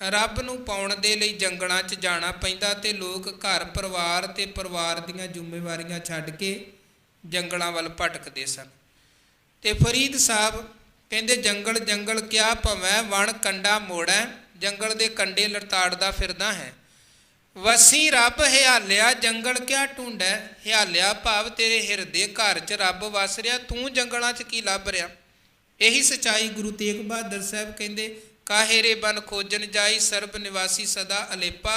ਰੱਬ ਨੂੰ ਪਾਉਣ ਦੇ ਲਈ ਜੰਗਲਾਂ 'ਚ ਜਾਣਾ ਪੈਂਦਾ ਤੇ ਲੋਕ ਘਰ ਪਰਿਵਾਰ ਤੇ ਪਰਿਵਾਰ ਦੀਆਂ ਜ਼ਿੰਮੇਵਾਰੀਆਂ ਛੱਡ ਕੇ ਜੰਗਲਾਂ ਵੱਲ ਭਟਕਦੇ ਸਨ। ਤੇ ਫਰੀਦ ਸਾਹਿਬ ਕਹਿੰਦੇ ਜੰਗਲ ਜੰਗਲ ਕਿਆ ਭਵੈ, ਵਣ ਕੰਡਾ ਮੋੜੈ। ਜੰਗਲ ਦੇ ਕੰਡੇ ਲੜਤਾੜਦਾ ਫਿਰਦਾ ਹੈ। ਵਸੀ ਰੱਬ ਹਿਆਲਿਆ, ਜੰਗਲ ਕਿਆ ਢੂੰਡੈ। ਹਿਆਲਿਆ ਭਾਵ ਤੇਰੇ ਹਿਰਦੇ ਘਰ 'ਚ ਰੱਬ ਵਸ ਰਿਹਾ, ਤੂੰ ਜੰਗਲਾਂ 'ਚ ਕੀ ਲੱਭ ਰਿਹਾ। ਇਹੀ ਸੱਚਾਈ ਗੁਰੂ ਤੇਗ ਬਹਾਦਰ ਸਾਹਿਬ ਕਹਿੰਦੇ ਕਾਹੇ ਰੇ ਬਨ ਖੋਜਨ ਜਾਈ, ਸਰਬ ਨਿਵਾਸੀ ਸਦਾ ਅਲੇਪਾ,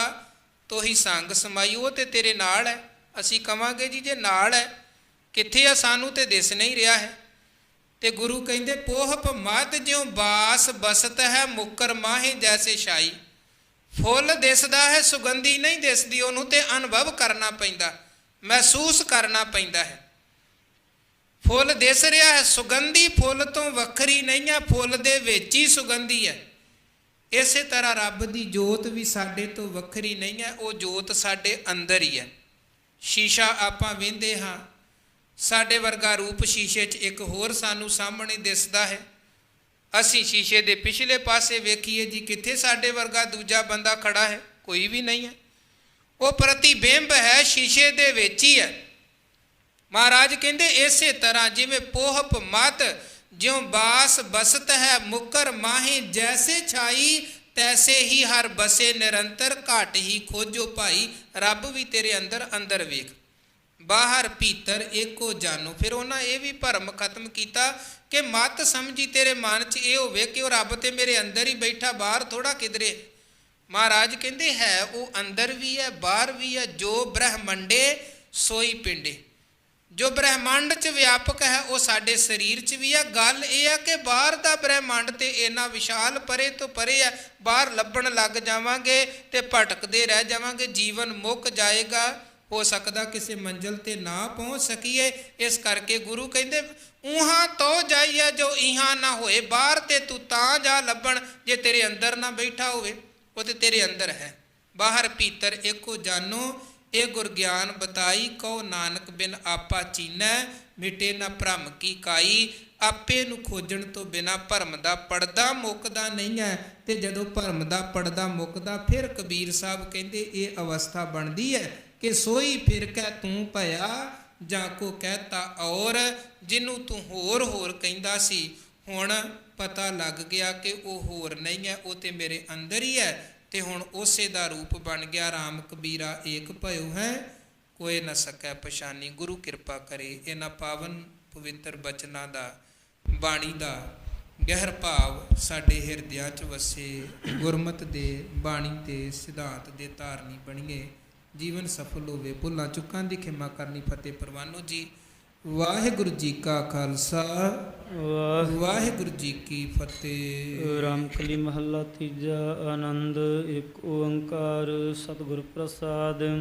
ਤੋਹੀ ਸੰਗ ਸਮਾਈ। ਉਹ ਤੇ ਤੇਰੇ ਨਾਲ ਹੈ। ਅਸੀਂ ਕਵਾਂਗੇ ਜੀ ਜੇ ਨਾਲ ਹੈ ਕਿੱਥੇ ਆ, ਸਾਨੂੰ ਤੇ ਦਿਸ ਨਹੀਂ ਰਿਹਾ ਹੈ। ਤੇ ਗੁਰੂ ਕਹਿੰਦੇ ਪੋਹਪ ਮਤ ਜਿਉ ਬਾਸ ਬਸਤ ਹੈ, ਮੁਕਰ ਮਾਹੇ ਜੈਸੇ ਛਾਈ। ਫੁੱਲ ਦਿਸਦਾ ਹੈ, ਸੁਗੰਧੀ ਨਹੀਂ ਦਿਸਦੀ, ਉਹਨੂੰ ਤੇ ਅਨੁਭਵ ਕਰਨਾ ਪੈਂਦਾ, ਮਹਿਸੂਸ ਕਰਨਾ ਪੈਂਦਾ ਹੈ। ਫੁੱਲ ਦਿਸ ਰਿਹਾ ਹੈ, ਸੁਗੰਧੀ ਫੁੱਲ ਤੋਂ ਵੱਖਰੀ ਨਹੀਂ ਹੈ, ਫੁੱਲ ਦੇ ਵਿੱਚ ਹੀ ਸੁਗੰਧੀ ਹੈ। ਇਸੇ ਤਰ੍ਹਾਂ ਰੱਬ ਦੀ ਜੋਤ ਵੀ ਸਾਡੇ ਤੋਂ ਵੱਖਰੀ ਨਹੀਂ ਹੈ, ਉਹ ਜੋਤ ਸਾਡੇ ਅੰਦਰ ਹੀ ਹੈ। ਸ਼ੀਸ਼ਾ ਆਪਾਂ ਵੇਖਦੇ ਹਾਂ, ਸਾਡੇ ਵਰਗਾ ਰੂਪ ਸ਼ੀਸ਼ੇ 'ਚ ਇੱਕ ਹੋਰ ਸਾਨੂੰ ਸਾਹਮਣੇ ਦਿਸਦਾ ਹੈ। ਅਸੀਂ ਸ਼ੀਸ਼ੇ ਦੇ ਪਿਛਲੇ ਪਾਸੇ ਵੇਖੀਏ ਜੀ, ਕਿੱਥੇ ਸਾਡੇ ਵਰਗਾ ਦੂਜਾ ਬੰਦਾ ਖੜਾ ਹੈ, ਕੋਈ ਵੀ ਨਹੀਂ ਹੈ। ਉਹ ਪ੍ਰਤੀਬਿੰਬ ਹੈ, ਸ਼ੀਸ਼ੇ ਦੇ ਵਿੱਚ ਹੀ ਹੈ। ਮਹਾਰਾਜ ਕਹਿੰਦੇ ਇਸੇ ਤਰ੍ਹਾਂ ਜਿਵੇਂ ਪੋਹਪ ਮਤ ਜਿਉ ਬਾਸ ਬਸਤ ਹੈ, ਮੁਕਰ ਮਾਹੇ ਜੈਸੇ ਛਾਈ, ਤੈਸੇ ਹੀ ਹਰ ਬਸੇ ਨਿਰੰਤਰ, ਘਾਟ ਹੀ ਖੋਜੋ ਭਾਈ। ਰੱਬ ਵੀ ਤੇਰੇ ਅੰਦਰ ਅੰਦਰ ਵੇਖ, ਬਾਹਰ ਭੀਤਰ ਏਕੋ ਜਾਨੋ। ਫਿਰ ਉਹਨਾਂ ਇਹ ਵੀ ਭਰਮ ਖਤਮ ਕੀਤਾ ਕਿ ਮਤ ਸਮਝੀ ਤੇਰੇ ਮਨ 'ਚ ਇਹ ਹੋਵੇ ਕਿ ਉਹ ਰੱਬ ਤੇ ਮੇਰੇ ਅੰਦਰ ਹੀ ਬੈਠਾ, ਬਾਹਰ ਥੋੜਾ ਕਿਧਰੇ। ਮਹਾਰਾਜ ਕਹਿੰਦੇ ਹੈ ਉਹ ਅੰਦਰ ਵੀ ਹੈ, ਬਾਹਰ ਵੀ ਹੈ। ਜੋ ਬ੍ਰਹਮੰਡੇ ਸੋਈ ਪਿੰਡੇ, ਜੋ ਬ੍ਰਹਿਮੰਡ 'ਚ ਵਿਆਪਕ ਹੈ ਉਹ ਸਾਡੇ ਸਰੀਰ 'ਚ ਵੀ ਹੈ। ਗੱਲ ਇਹ ਹੈ ਕਿ ਬਾਹਰ ਦਾ ਬ੍ਰਹਿਮੰਡ ਤੇ ਇੰਨਾ ਵਿਸ਼ਾਲ ਪਰੇ ਤੋਂ ਪਰੇ ਹੈ, ਬਾਹਰ ਲੱਭਣ ਲੱਗ ਜਾਵਾਂਗੇ ਤੇ ਭਟਕਦੇ ਰਹਿ ਜਾਵਾਂਗੇ, ਜੀਵਨ ਮੁੱਕ ਜਾਏਗਾ। ਹੋ ਸਕਦਾ ਕਿਸੇ ਮੰਜ਼ਿਲ ਤੇ ਨਾ ਪਹੁੰਚ ਸਕੀਏ। ਇਸ ਕਰਕੇ ਗੁਰੂ ਕਹਿੰਦੇ ਉਹਾਂ ਤੋਂ ਜਾਈਏ ਜੋ ਇਹਾਂ ਨਾ ਹੋਏ। ਬਾਹਰ ਤੇ ਤੂੰ ਤਾਂ ਜਾ ਲੱਭਣ ਜੇ ਤੇਰੇ ਅੰਦਰ ਨਾ ਬੈਠਾ ਹੋਵੇ, ਉਹ ਤੇ ਤੇਰੇ ਅੰਦਰ ਹੈ। ਬਾਹਰ ਭੀਤਰ ਏਕੋ ਜਾਨੋ, ਇਹ ਗੁਰ ਗਿਆਨ ਬਤਾਈ, ਕਹੋ ਨਾਨਕ ਬਿਨ ਆਪਾ ਚੀਨੈ, ਮਿਟੇ ਨਾ ਭਰਮ ਕੀ ਕਾਈ। ਆਪੇ ਨੂੰ ਖੋਜਣ ਤੋਂ ਬਿਨਾਂ ਭਰਮ ਦਾ ਪਰਦਾ ਮੁੱਕਦਾ ਨਹੀਂ ਹੈ। ਤੇ ਜਦੋਂ ਭਰਮ ਦਾ ਪਰਦਾ ਮੁੱਕਦਾ, ਫਿਰ ਕਬੀਰ ਸਾਹਿਬ ਕਹਿੰਦੇ ਇਹ ਅਵਸਥਾ ਬਣਦੀ ਹੈ ਕਿ ਸੋਈ ਫਿਰ ਕੇ ਤੂੰ ਭਇਆ, ਜਾਂ ਕੋ ਕਹਿਤਾ ਔਰ। ਜਿਹਨੂੰ ਤੂੰ ਹੋਰ ਹੋਰ ਕਹਿੰਦਾ ਸੀ, ਹੁਣ ਪਤਾ ਲੱਗ ਗਿਆ ਕਿ ਉਹ ਹੋਰ ਨਹੀਂ ਹੈ, ਉਹ ਤੇ ਮੇਰੇ ਅੰਦਰ ਹੀ ਹੈ। ਤੇ ਹੁਣ ਉਸੇ ਦਾ ਰੂਪ ਬਣ ਗਿਆ। ਰਾਮ ਕਬੀਰਾ ਏਕ ਭਇਓ ਹੈ, ਕੋਈ ਨਾ ਸਕੈ ਪਛਾਨੀ। ਗੁਰੂ ਕਿਰਪਾ ਕਰੇ ਇਹਨਾਂ ਪਾਵਨ ਪਵਿੱਤਰ ਬਚਨਾਂ ਦਾ, ਬਾਣੀ ਦਾ ਗਹਿਰ ਭਾਵ ਸਾਡੇ ਹਿਰਦਿਆਂ 'ਚ ਵਸੇ। ਗੁਰਮਤਿ ਦੇ ਬਾਣੀ ਤੇ ਸਿਧਾਂਤ ਦੇ ਧਾਰਨੀ ਬਣੀਏ। ਜੀਵਨ ਸਫਲ ਹੋਵੇ। ਭੁੱਲਾਂ ਚੁੱਕਾਂ ਦੀ ਖਿਮਾ ਕਰਨੀ। ਫਤਿਹ ਪ੍ਰਵਾਨੋ ਜੀ। ਵਾਹਿਗੁਰੂ ਜੀ ਕਾ ਖਾਲਸਾ, ਵਾਹਿਗੁਰੂ ਜੀ ਕੀ ਫਤਿਹ। ਰਾਮਕਲੀ ਮਹੱਲਾ ਤੀਜਾ। ਆਨੰਦ ਇੱਕ ਓੰਕਾਰ ਸਤਿਗੁਰ ਪ੍ਰਸਾਦਿ।